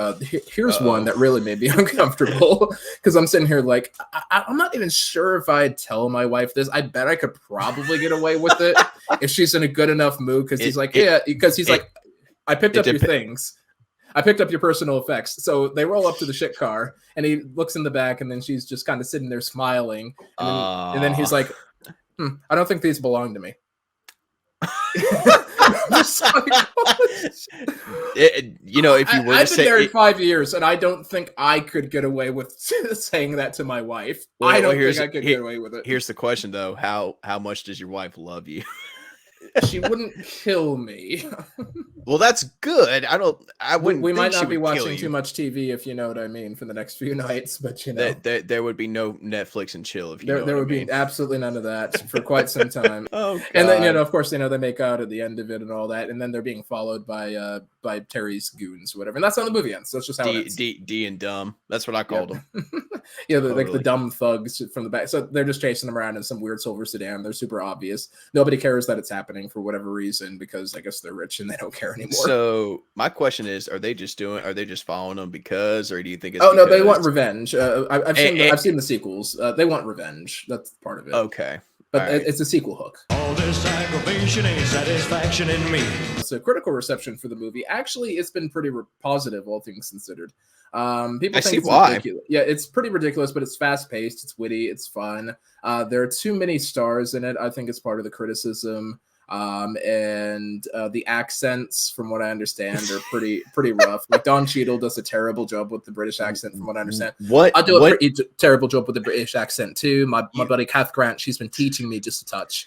Here's one that really made me uncomfortable because I'm sitting here like I'm not even sure if I'd tell my wife this. I bet I could probably get away with it if she's in a good enough mood. Because he's like, I picked up your things. I picked up your personal effects. So they roll up to the shit car and he looks in the back and then she's just kind of sitting there smiling. And then he's like, I don't think these belong to me. If you were I've to been married 5 years and I don't think I could get away with saying that to my wife. I don't think I could get away with it. Here's the question though. How much does your wife love you? She wouldn't kill me. Well, that's good. I wouldn't. We might not be watching too much TV, if you know what I mean, for the next few nights. But there would be no Netflix and chill if there would be absolutely none of that for quite some time. Oh, God. And then of course, they make out at the end of it and all that, and then they're being followed by Terry's goons, or whatever. And that's how the movie ends. That's just how it ends. D and dumb. That's what I called them. Like the dumb thugs from the back. So they're just chasing them around in some weird silver sedan. They're super obvious. Nobody cares that it's happening for whatever reason because I guess they're rich and they don't care anymore. So my question is, are they just following them because, or do you think it's no, they want revenge. I've seen the sequels. They want revenge. That's part of it. Okay. But it's a sequel hook. All this aggravation ain't satisfaction in me. So critical reception for the movie, actually, it's been pretty positive, all things considered. People think it's ridiculous. Yeah, it's pretty ridiculous, but it's fast-paced, it's witty, it's fun. There are too many stars in it. I think it's part of the criticism. And the accents, from what I understand, are pretty rough. Like Don Cheadle does a terrible job with the British accent, from what I understand. I do a pretty terrible job with the British accent too. My buddy Kath Grant, she's been teaching me just a touch.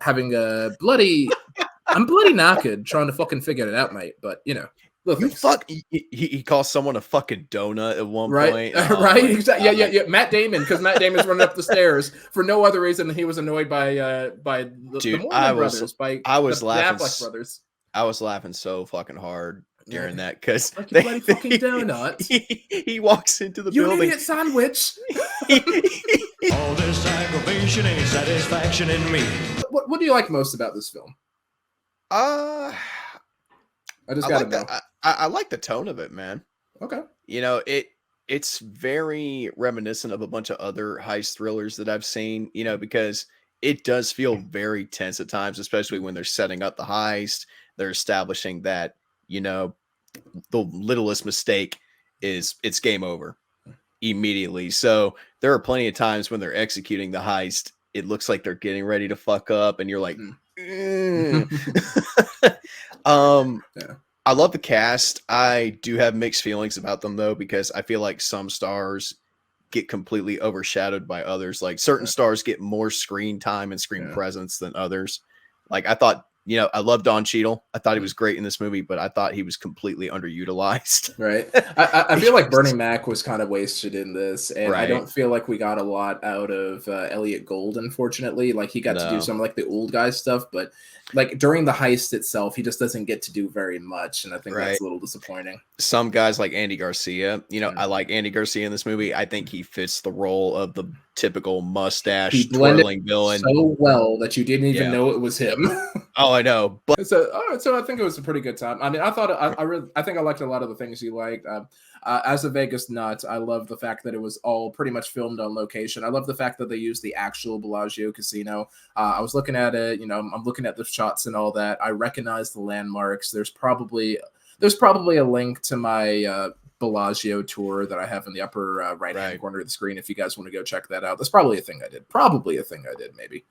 Having I'm bloody knackered trying to fucking figure it out, mate. But he calls someone a fucking donut at one point. Right? Exactly. Yeah. Matt Damon, because Matt Damon's running up the stairs for no other reason than he was annoyed by the Mormon brothers, by the Affleck brothers. I was laughing so fucking hard during that because like bloody fucking donut. He walks into the building. You idiot sandwich. All this aggravation ain't satisfaction in me. What do you like most about this film? I just gotta know. I like the tone of it, man. Okay. It's very reminiscent of a bunch of other heist thrillers that I've seen, because it does feel very tense at times, especially when they're setting up the heist. They're establishing that, the littlest mistake it's game over immediately. So there are plenty of times when they're executing the heist, it looks like they're getting ready to fuck up and you're like, I love the cast. I do have mixed feelings about them though, because I feel like some stars get completely overshadowed by others. Like certain stars get more screen time and screen presence than others. Like, I thought, I love Don Cheadle. I thought he was great in this movie, but I thought he was completely underutilized. Right. I feel like Bernie Mac was kind of wasted in this, and I don't feel like we got a lot out of Elliot Gould, unfortunately. Like, he got to do some like the old guy stuff, but like during the heist itself, he just doesn't get to do very much, and I think that's a little disappointing. Some guys like Andy Garcia, I like Andy Garcia in this movie. I think he fits the role of the typical mustache twirling villain so well that you didn't even know it was him. Oh, I know. But so I think it was a pretty good time. I mean, I thought I think I liked a lot of the things you liked. As a Vegas nut, I love the fact that it was all pretty much filmed on location. I love the fact that they used the actual Bellagio casino. I was looking at it, I'm looking at the shots and all that. I recognize the landmarks. There's probably a link to my Bellagio tour that I have in the upper right-hand corner of the screen. If you guys want to go check that out, that's probably a thing I did. Maybe.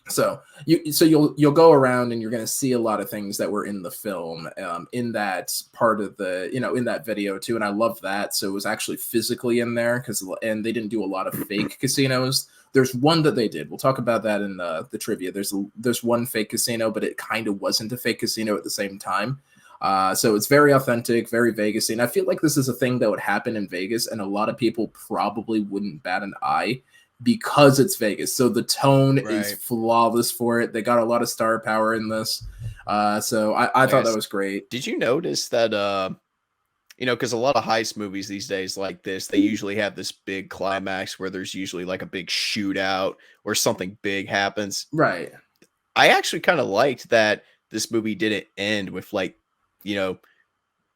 So you'll go around and you're going to see a lot of things that were in the film, in that part of the, in that video too. And I love that. So it was actually physically in there and they didn't do a lot of fake casinos. There's one that they did. We'll talk about that in the trivia. There's one fake casino, but it kind of wasn't a fake casino at the same time. So it's very authentic, very Vegas-y. And I feel like this is a thing that would happen in Vegas, and a lot of people probably wouldn't bat an eye because it's Vegas. So the tone is flawless for it. They got a lot of star power in this. So I thought that was great. Did you notice that, because a lot of heist movies these days like this, they usually have this big climax where there's usually like a big shootout or something big happens. Right. I actually kind of liked that this movie didn't end with like,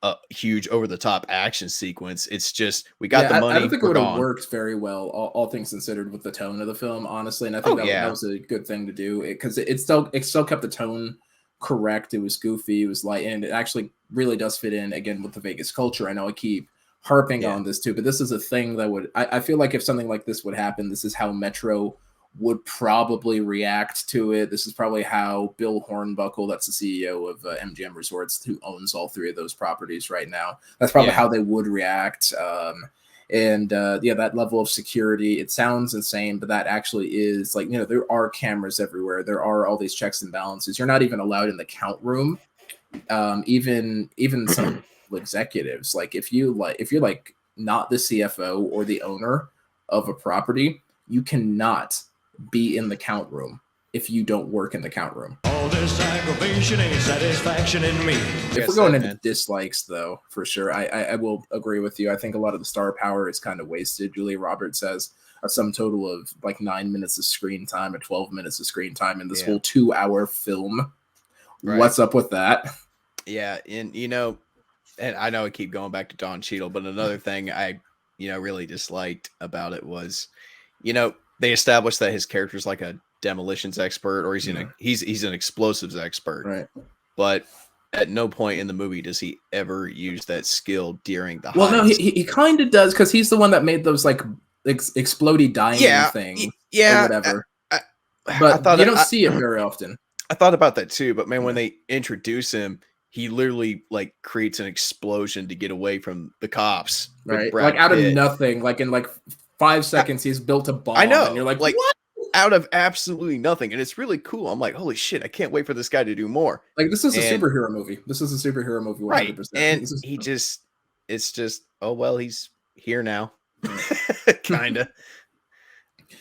a huge over-the-top action sequence. It's just, we got the money. I don't think it would have worked very well, all things considered, with the tone of the film, honestly. And I think that was a good thing to do, because it still kept the tone correct. It was goofy, it was light, and it actually really does fit in, again, with the Vegas culture. I know I keep harping on this too, but this is a thing that I feel like if something like this would happen, this is how Metro would probably react to it. This is probably how Bill Hornbuckle, that's the CEO of MGM Resorts, who owns all three of those properties right now, that's probably how they would react. That level of security, it sounds insane, but that actually is like, there are cameras everywhere. There are all these checks and balances. You're not even allowed in the count room. Even some executives, like if you're like not the CFO or the owner of a property, you cannot be in the count room if you don't work in the count room. All this aggravation ain't satisfaction in me. If we're going into dislikes, though, for sure, I will agree with you. I think a lot of the star power is kind of wasted. Julia Roberts has a sum total of like 9 minutes of screen time or 12 minutes of screen time in this whole 2-hour film. What's up with that? Yeah, and and I know I keep going back to Don Cheadle, but another thing I really disliked about it was, they established that his character is like a demolitions expert, or he's an explosives expert. Right. But at no point in the movie does he ever use that skill during the heist. Well, no, he kind of does, because he's the one that made those like explodey diamond things. Or whatever. But you don't see it very often. I thought about that too, but man, when they introduce him, he literally like creates an explosion to get away from the cops. Right. Like out of nothing, like in like 5 seconds, he's built a bomb. I know. And you're like, what? What? Out of absolutely nothing. And it's really cool. I'm like, holy shit, I can't wait for this guy to do more. Like, this is a superhero movie. 100%. Right. And it's just, oh, well, he's here now. Kind of.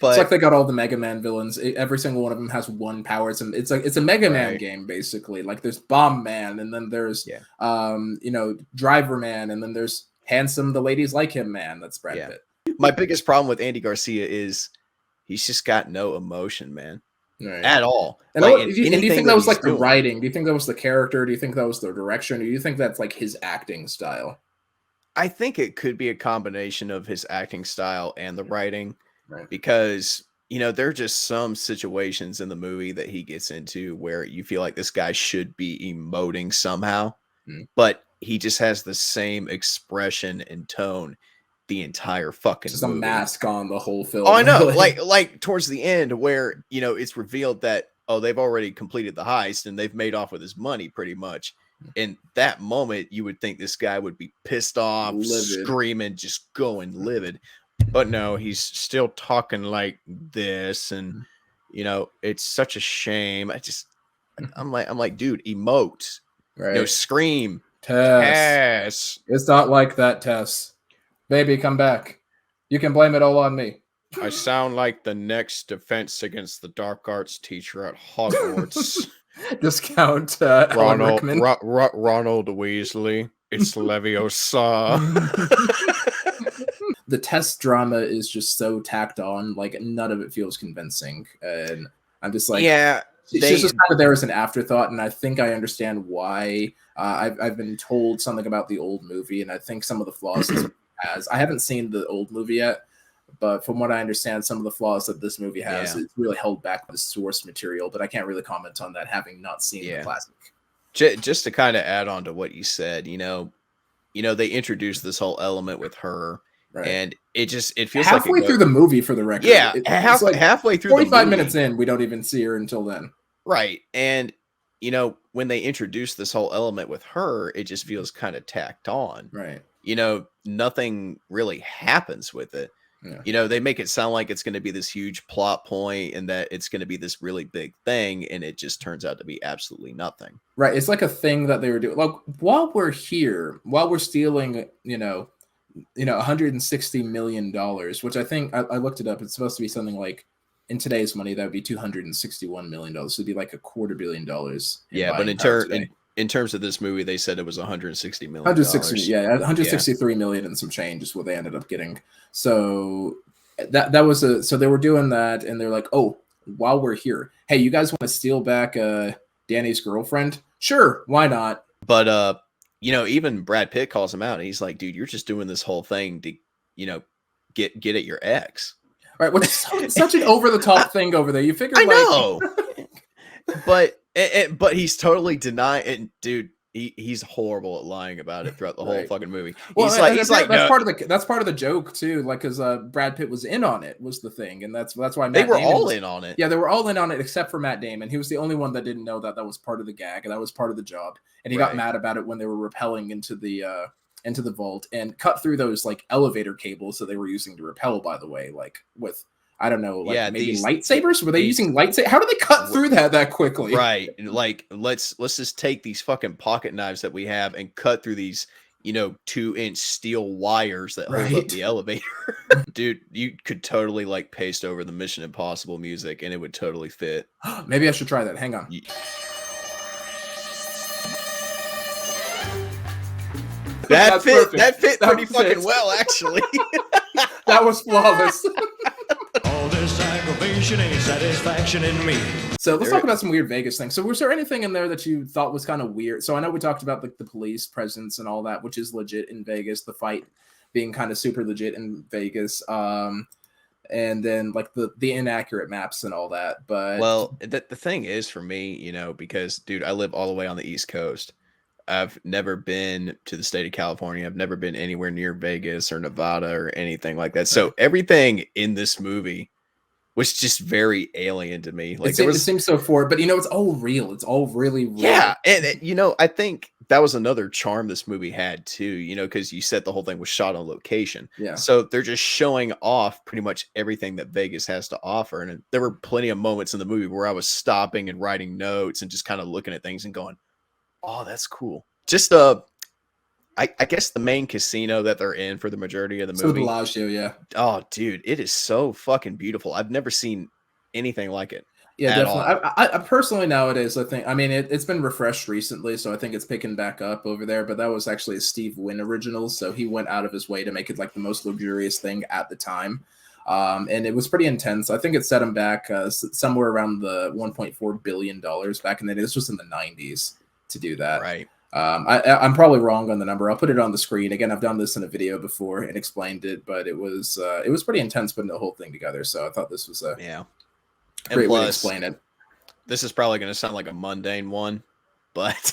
But it's like they got all the Mega Man villains. Every single one of them has one power. It's a Mega Man game, basically. Like, there's Bomb Man, and then there's Driver Man, and then there's Handsome, the ladies like him man. That's Brad Pitt. My biggest problem with Andy Garcia is he's just got no emotion, man. Right. At all. And do you think that was like the writing? Do you think that was the character? Do you think that was the direction? Or do you think that's like his acting style? I think it could be a combination of his acting style and the writing. Right. Because, there are just some situations in the movie that he gets into where you feel like this guy should be emoting somehow, but he just has the same expression and tone the entire fucking just movie. A mask on the whole film. Oh, I know. like towards the end where, it's revealed that, they've already completed the heist and they've made off with his money pretty much. In that moment, you would think this guy would be pissed off, livid, screaming, just going livid. But no, he's still talking like this. And, You know, it's such a shame. I'm like, dude, emote. Right. No, scream. Tess. It's not like that, Tess. Baby, come back. You can blame it all on me. I sound like the next Defense Against the Dark Arts teacher at Hogwarts. Discount Alan Rickman. Ronald Weasley. It's Leviosa. The Tess drama is just so tacked on. Like, none of it feels convincing. And I'm just like, yeah. She's just kind of there as an afterthought, and I think I understand why. I've been told something about the old movie, and I think some of the flaws this movie has. I haven't seen the old movie yet, but from what I understand, some of the flaws that this movie has, it's really held back the source material. But I can't really comment on that, having not seen the classic. Just to kind of add on to what you said, you know, they introduced this whole element with her. Right. And it feels halfway like through the movie for the record. Yeah, it's like halfway through 45 minutes in, we don't even see her until then. Right. And you know, when they introduce this whole element with her, it just feels kind of tacked on. Right. You know, nothing really happens with it. Yeah. You know, they make it sound like it's going to be this huge plot point and that it's going to be this really big thing, and it just turns out to be absolutely nothing. Right. It's like a thing that they were doing. Like, while we're here, while we're stealing, $160 million, which I think I looked it up. It's supposed to be something like, in today's money, that would be $261 million. So it'd be like $250 million. Yeah, but in terms of this movie, they said it was $160 million. 163 million and some change is what they ended up getting. So that was so they were doing that, and they're like, oh, while we're here, hey, you guys want to steal back Danny's girlfriend? Sure, why not? But even Brad Pitt calls him out, and he's like, dude, you're just doing this whole thing to, get at your ex. Right, which is such an over-the-top thing over there. You figure, I know. But he's totally denying it, dude. He's horrible at lying about it throughout the whole fucking movie. Well, that's part of the joke too. Like, because Brad Pitt was in on it, was the thing, and that's why Matt Damon all in on it. Yeah, they were all in on it except for Matt Damon. He was the only one that didn't know that was part of the gag, and that was part of the job. And he got mad about it when they were rappelling into the vault and cut through those like elevator cables that they were using to rappel. By the way, like with. I don't know, maybe lightsabers? Were they using lightsabers? How did they cut through that quickly? Right. Like, let's just take these fucking pocket knives that we have and cut through these, 2-inch steel wires that hold up the elevator. Dude, you could totally like paste over the Mission Impossible music and it would totally fit. Maybe I should try that. Hang on. That fit pretty fucking well, actually. That was flawless. All this aggravation ain't satisfaction in me. So let's talk about some weird Vegas things. So was there anything in there that you thought was kind of weird? So I know we talked about the police presence and all that, which is legit in Vegas, the fight being kind of super legit in Vegas. And then like the inaccurate maps and all that. But well, the thing is for me, because dude, I live all the way on the East Coast. I've never been to the state of California. I've never been anywhere near Vegas or Nevada or anything like that. So everything in this movie was just very alien to me. Like it seems so forward, but it's all real. It's all really real. Yeah, and I think that was another charm this movie had too. Because you said the whole thing was shot on location. Yeah. So they're just showing off pretty much everything that Vegas has to offer, and there were plenty of moments in the movie where I was stopping and writing notes and just kind of looking at things and going, oh, that's cool. Just I guess the main casino that they're in for the majority of the movie. Bellagio, yeah. Oh, dude, it is so fucking beautiful. I've never seen anything like it. Yeah, definitely. I personally nowadays, I think, it's been refreshed recently, so I think it's picking back up over there. But that was actually a Steve Wynn original, so he went out of his way to make it like the most luxurious thing at the time. And it was pretty intense. I think it set him back somewhere around the $1.4 billion back in the day. This was in the 90s to do that. Right. I'm probably wrong on the number. I'll put it on the screen. Again, I've done this in a video before and explained it, but it was pretty intense putting the whole thing together. So I thought this was a great way to explain it. This is probably going to sound like a mundane one, but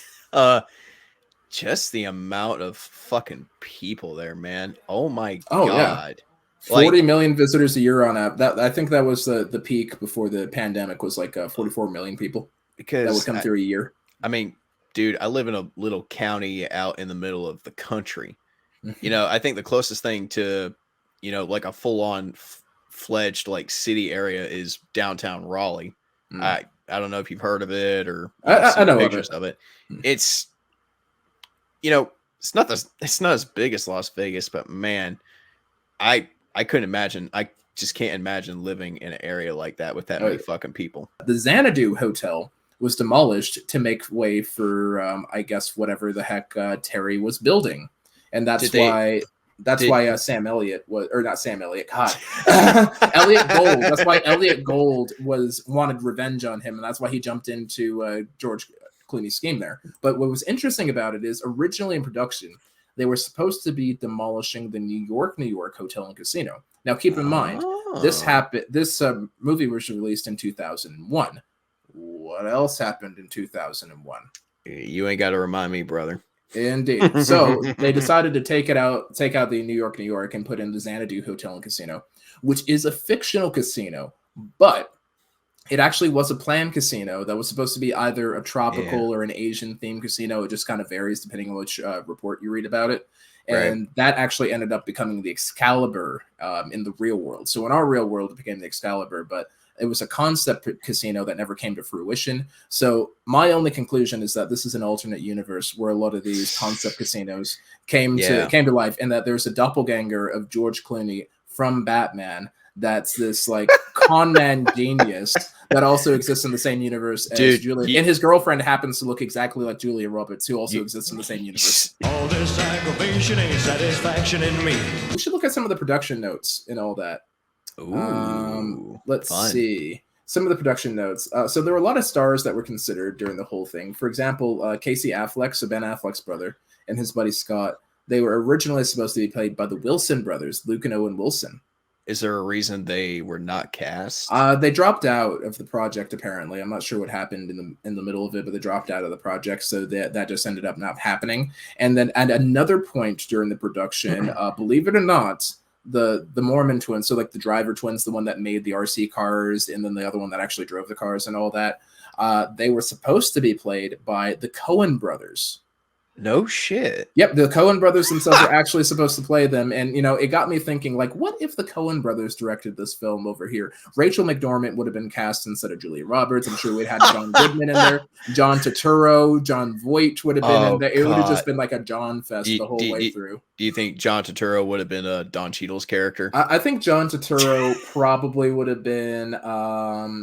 just the amount of fucking people there, man. Oh my God. 40 million visitors a year on app. That I think that was the peak before the pandemic was like 44 million people. Because that would come through a year. I mean, dude, I live in a little county out in the middle of the country. I think the closest thing to, like a full-on fledged like city area is downtown Raleigh. I don't know if you've heard of it or I know pictures of it. It's, you know, it's not as big as Las Vegas, but man, I couldn't imagine. I just can't imagine living in an area like that with that many fucking people. The Xanadu Hotel was demolished to make way for, I guess, whatever the heck Terry was building, and that's why Sam Elliott was, or not Sam Elliott, God, Elliott Gold. That's why Elliott Gold wanted revenge on him, and that's why he jumped into George Clooney's scheme there. But what was interesting about it is, originally in production, they were supposed to be demolishing the New York Hotel and Casino. Now, keep in mind, this movie was released in 2001. What else happened in 2001? You ain't got to remind me, brother. Indeed. So they decided to take out the New York, and put in the Xanadu Hotel and Casino, which is a fictional casino, but it actually was a planned casino that was supposed to be either a tropical or an Asian themed casino. It just kind of varies depending on which report you read about it. And that actually ended up becoming the Excalibur in the real world. So in our real world, it became the Excalibur, but it was a concept casino that never came to fruition. So my only conclusion is that this is an alternate universe where a lot of these concept casinos came to life, and that there's a doppelganger of George Clooney from Batman that's this like con man genius that also exists in the same universe as Julia. And his girlfriend happens to look exactly like Julia Roberts, who also exists in the same universe. All this aggravation ain't satisfaction in me. We should look at some of the production notes and all that. Let's see some of the production notes. So there were a lot of stars that were considered during the whole thing. For example, Casey Affleck, so Ben Affleck's brother, and his buddy Scott. They were originally supposed to be played by the Wilson brothers, Luke and Owen Wilson. Is there a reason they were not cast? They dropped out of the project, apparently. I'm not sure what happened in the middle of it, but they dropped out of the project, so that just ended up not happening. And then at another point during the production, believe it or not, the Mormon twins, so like the driver twins, the one that made the RC cars, and then the other one that actually drove the cars and all that, they were supposed to be played by the Coen brothers. No shit. Yep, the Coen brothers themselves are actually supposed to play them, and it got me thinking, like, what if the Coen brothers directed this film over here? Rachel McDormand would have been cast instead of Julia Roberts. I'm sure we'd had John Goodman in there, John Turturro, John Voight would have been in there. It would have just been like a John fest the whole way through. Do you think John Turturro would have been Don Cheadle's character? I think John Turturro probably would have been. I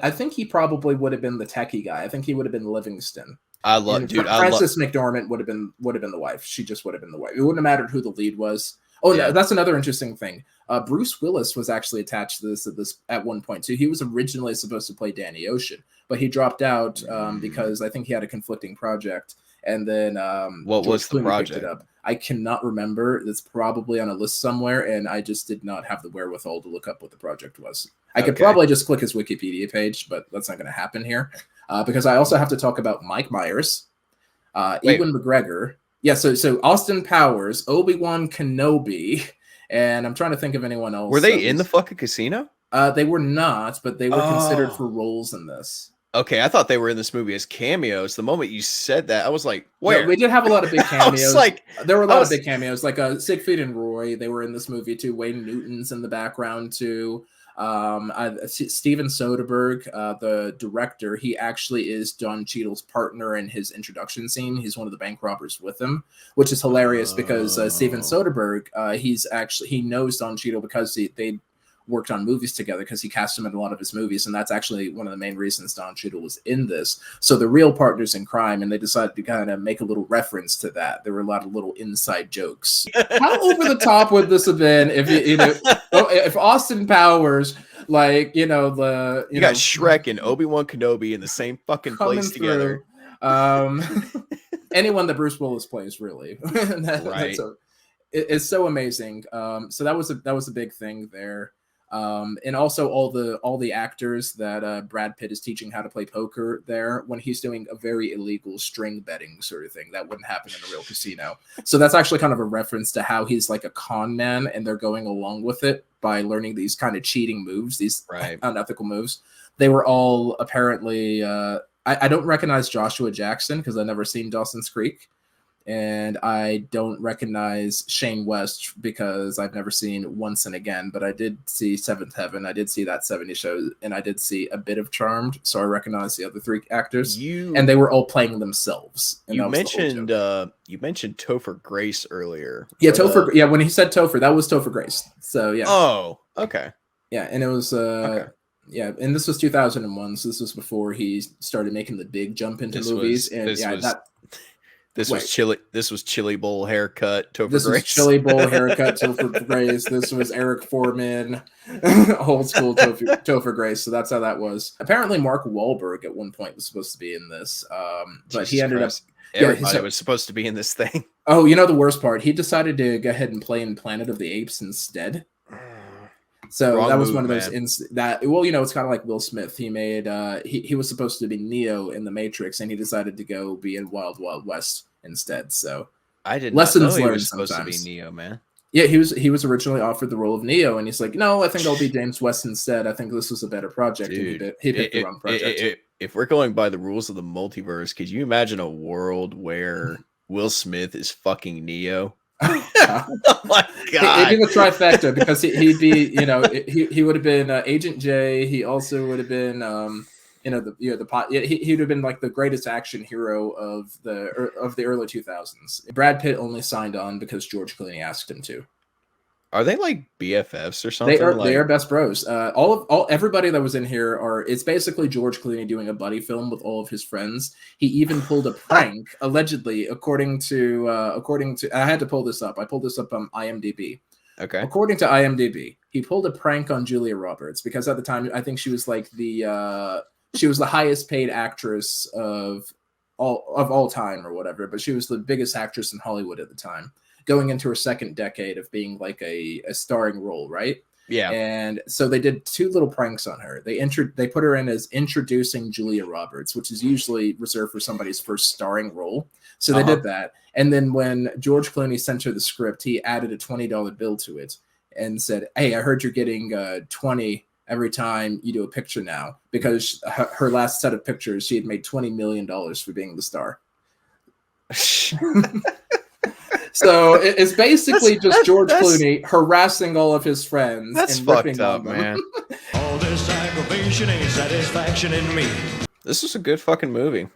think he probably would have been the techie guy. I think he would have been Livingston. Frances McDormand would have been the wife. She just would have been the wife. It wouldn't have mattered who the lead was. No, that's another interesting thing. Bruce Willis was actually attached to this at one point too. He was originally supposed to play Danny Ocean, but he dropped out because I think he had a conflicting project. And then what was the project? Picked it up. I cannot remember. It's probably on a list somewhere, and I just did not have the wherewithal to look up what the project was. I could probably just click his Wikipedia page, but that's not going to happen here. Because I also have to talk about Mike Myers, Ewan McGregor. Yeah, so Austin Powers, Obi-Wan Kenobi, and I'm trying to think of anyone else. Were they in the fucking casino? They were not, but they were considered for roles in this. Okay, I thought they were in this movie as cameos. The moment you said that, I was like, where? No, we did have a lot of big cameos. There were a lot of big cameos, like Siegfried and Roy. They were in this movie too. Wayne Newton's in the background too. Steven Soderbergh, the director, he actually is Don Cheadle's partner in his introduction scene. He's one of the bank robbers with him, which is hilarious because Steven Soderbergh, he knows Don Cheadle because they worked on movies together, because he cast him in a lot of his movies, and that's actually one of the main reasons Don Cheadle was in this. So the real partners in crime, and they decided to kind of make a little reference to that. There were a lot of little inside jokes. How over the top would this have been if Austin Powers, you got Shrek and Obi-Wan Kenobi in the same fucking place together. Anyone that Bruce Willis plays, really. Right. It's so amazing. So that was a big thing there. And also all the actors that Brad Pitt is teaching how to play poker there, when he's doing a very illegal string betting sort of thing that wouldn't happen in a real casino. So that's actually kind of a reference to how he's like a con man, and they're going along with it by learning these kind of cheating moves, these unethical moves. They were all apparently I don't recognize Joshua Jackson because I've never seen Dawson's Creek. and I don't recognize Shane West because I've never seen Once and Again, but I did see Seventh Heaven. I did see That 70s Show, and I did see a bit of Charmed, so I recognize the other 3 actors, and they were all playing themselves. And you mentioned Topher Grace earlier. Yeah, Topher. Yeah, when he said Topher, that was Topher Grace. So yeah. Oh, okay. Yeah, and it was yeah, and this was 2001, so this was before he started making the big jump into movies. This was Chili Bowl haircut. Topher This Grace. was Chili Bowl haircut. Topher Grace. This was Eric Foreman, old school Topher Grace. So that's how that was. Apparently, Mark Wahlberg at one point was supposed to be in this, but he ended up. Everybody was supposed to be in this thing. Oh, you know the worst part? He decided to go ahead and play in Planet of the Apes instead. So Wrong that was move, one of those it's kind of like Will Smith. He made he was supposed to be Neo in the Matrix, and he decided to go be in Wild Wild West instead. So I didn't lessons know he learned was supposed sometimes. to be Neo, man. Yeah, he was originally offered the role of Neo, and he's like, no, I think I'll be James West instead. I think this was a better project. Dude, and he picked the wrong project. If we're going by the rules of the multiverse, could you imagine a world where Will Smith is fucking Neo? Oh my god! He'd be the trifecta because he'd be, he would have been Agent J. He also would have been, he would have been like the greatest action hero of the early 2000s. Brad Pitt only signed on because George Clooney asked him to. Are they like BFFs or something? They are best bros. Everybody that was in here it's basically George Clooney doing a buddy film with all of his friends. He even pulled a prank, allegedly, according to I had to pull this up. I pulled this up on IMDb. Okay. According to IMDb, he pulled a prank on Julia Roberts because at the time I think she was like the highest paid actress of all time or whatever, but she was the biggest actress in Hollywood at the time, going into her second decade of being like a starring role, right? Yeah. And so they did 2 little pranks on her. They put her in as introducing Julia Roberts, which is usually reserved for somebody's first starring role. So they did that. And then when George Clooney sent her the script, he added a $20 bill to it and said, "Hey, I heard you're getting 20 every time you do a picture now," because her last set of pictures, she had made $20 million for being the star. So it's basically just George Clooney harassing all of his friends. That's and fucked up, man. All this aggravation ain't satisfaction in me. This was a good fucking movie.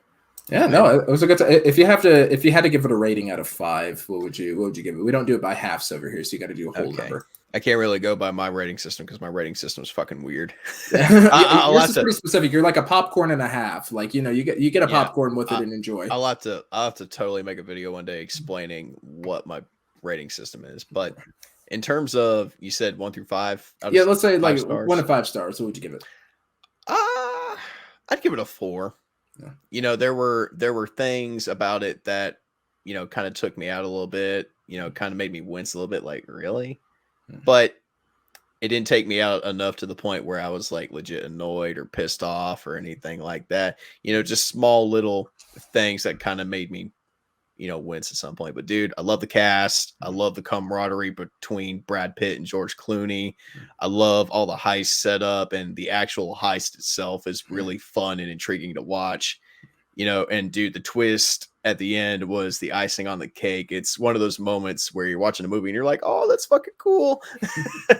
Yeah, no, it was a good time. If you had to give it a rating out of 5, what would you give it? We don't do it by halves over here, so you got to do a whole number. I can't really go by my rating system because my rating system is fucking weird. Yours is pretty specific. You're like a popcorn and a half. Like, you get a popcorn with it and enjoy. I'll have to totally make a video one day explaining what my rating system is. But in terms of, you said 1 through 5. Let's say like stars. 1 to 5 stars. What would you give it? I'd give it a 4. Yeah. There were things about it that, kind of took me out a little bit, kind of made me wince a little bit, like, really? But it didn't take me out enough to the point where I was like legit annoyed or pissed off or anything like that. Just small little things that kind of made me, wince at some point. But dude, I love the cast. I love the camaraderie between Brad Pitt and George Clooney. I love all the heist setup, and the actual heist itself is really fun and intriguing to watch. And dude, the twist at the end was the icing on the cake. It's one of those moments where you're watching a movie and you're like, oh, that's fucking cool.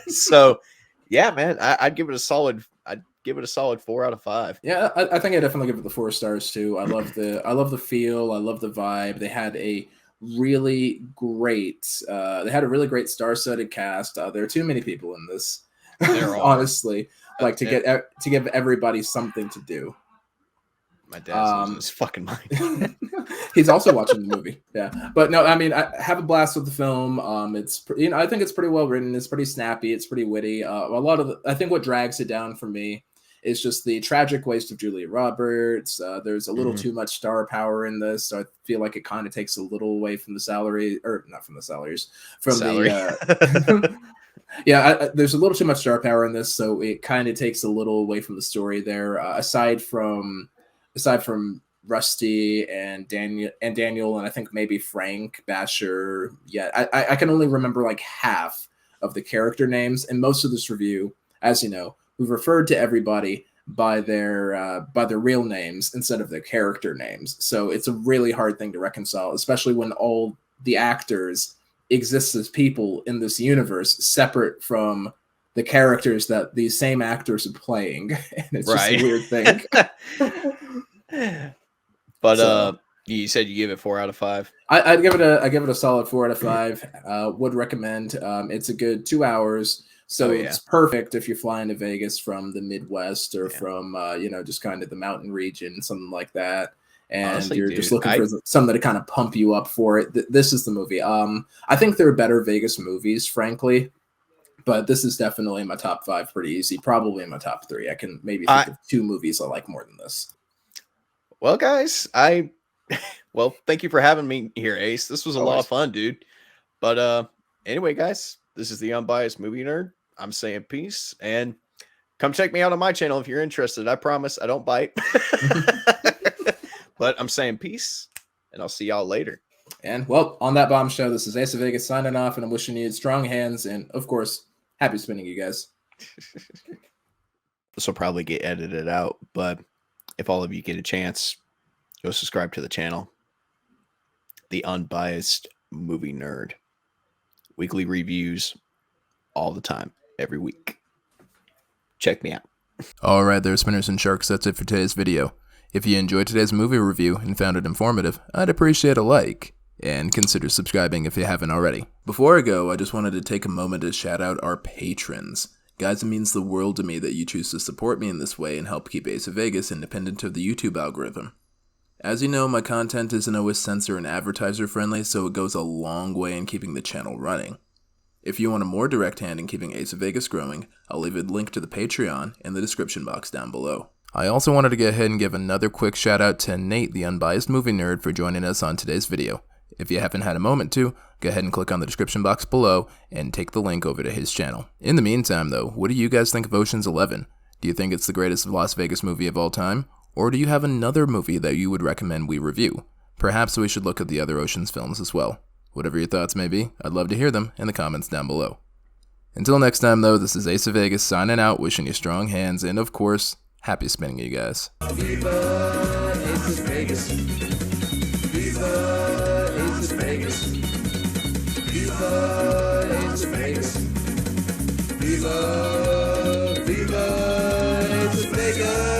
So yeah, man, I'd give it a solid 4 out of 5. Yeah, I think I definitely give it the 4 stars too. I love the feel. I love the vibe. They had a really great star-studded cast. There are too many people in this. Honestly, like to give everybody something to do. My dad's losing his fucking mind. He's also watching the movie. Yeah, but no, I mean, I have a blast with the film. It's I think it's pretty well written. It's pretty snappy. It's pretty witty. I think what drags it down for me is just the tragic waste of Julia Roberts. There's a little too much star power in this. So I feel like it kind of takes a little away from the salary, or not from the salaries, from salary. There's a little too much star power in this, so it kind of takes a little away from the story there. Aside from Rusty and Daniel, and I think maybe Frank Basher. Yeah, I can only remember like half of the character names. And most of this review, as you know, we've referred to everybody. by their real names instead of their character names. So it's a really hard thing to reconcile, especially when all the actors exist as people in this universe separate from the characters that these same actors are playing. And it's just a weird thing. But you said you give it 4 out of 5. I give it a solid 4 out of 5. Would recommend. It's a good 2 hours. So it's perfect if you're flying to Vegas from the Midwest or from, just kind of the mountain region, something like that. And honestly, you're just looking for something to kind of pump you up for it. This is the movie. I think there are better Vegas movies, frankly, but this is definitely in my top 5 pretty easy. Probably in my top 3. I can maybe think of 2 movies I like more than this. Well, guys, thank you for having me here, Ace. This was a lot of fun, dude. But anyway, guys, this is the Unbiased Movie Nerd. I'm saying peace, and come check me out on my channel if you're interested. I promise I don't bite. But I'm saying peace, and I'll see y'all later. And, well, on that bombshell, this is Ace of Vegas signing off, and I'm wishing you strong hands, and, of course, happy spinning, you guys. This will probably get edited out, but if all of you get a chance, go subscribe to the channel. The Unbiased Movie Nerd. Weekly reviews all the time, every week. Check me out. All right, there, spinners and sharks. That's it for today's video. If you enjoyed today's movie review and found it informative, I'd appreciate a like, and consider subscribing if you haven't already. Before I go, I just wanted to take a moment to shout out our patrons. Guys, it means the world to me that you choose to support me in this way and help keep Ace of Vegas independent of the YouTube algorithm. As you know, my content isn't always censor and advertiser friendly, so it goes a long way in keeping the channel running. If you want a more direct hand in keeping Ace of Vegas growing, I'll leave a link to the Patreon in the description box down below. I also wanted to go ahead and give another quick shout out to Nate, the Unbiased Movie Nerd, for joining us on today's video. If you haven't had a moment to, go ahead and click on the description box below and take the link over to his channel. In the meantime though, what do you guys think of Ocean's 11? Do you think it's the greatest Las Vegas movie of all time? Or do you have another movie that you would recommend we review? Perhaps we should look at the other Ocean's films as well. Whatever your thoughts may be, I'd love to hear them in the comments down below. Until next time though, this is Ace of Vegas signing out, wishing you strong hands, and of course, happy spinning, you guys. Viva Ace of Vegas. Viva Ace of Vegas. Viva Ace of Vegas. Viva Ace of Vegas.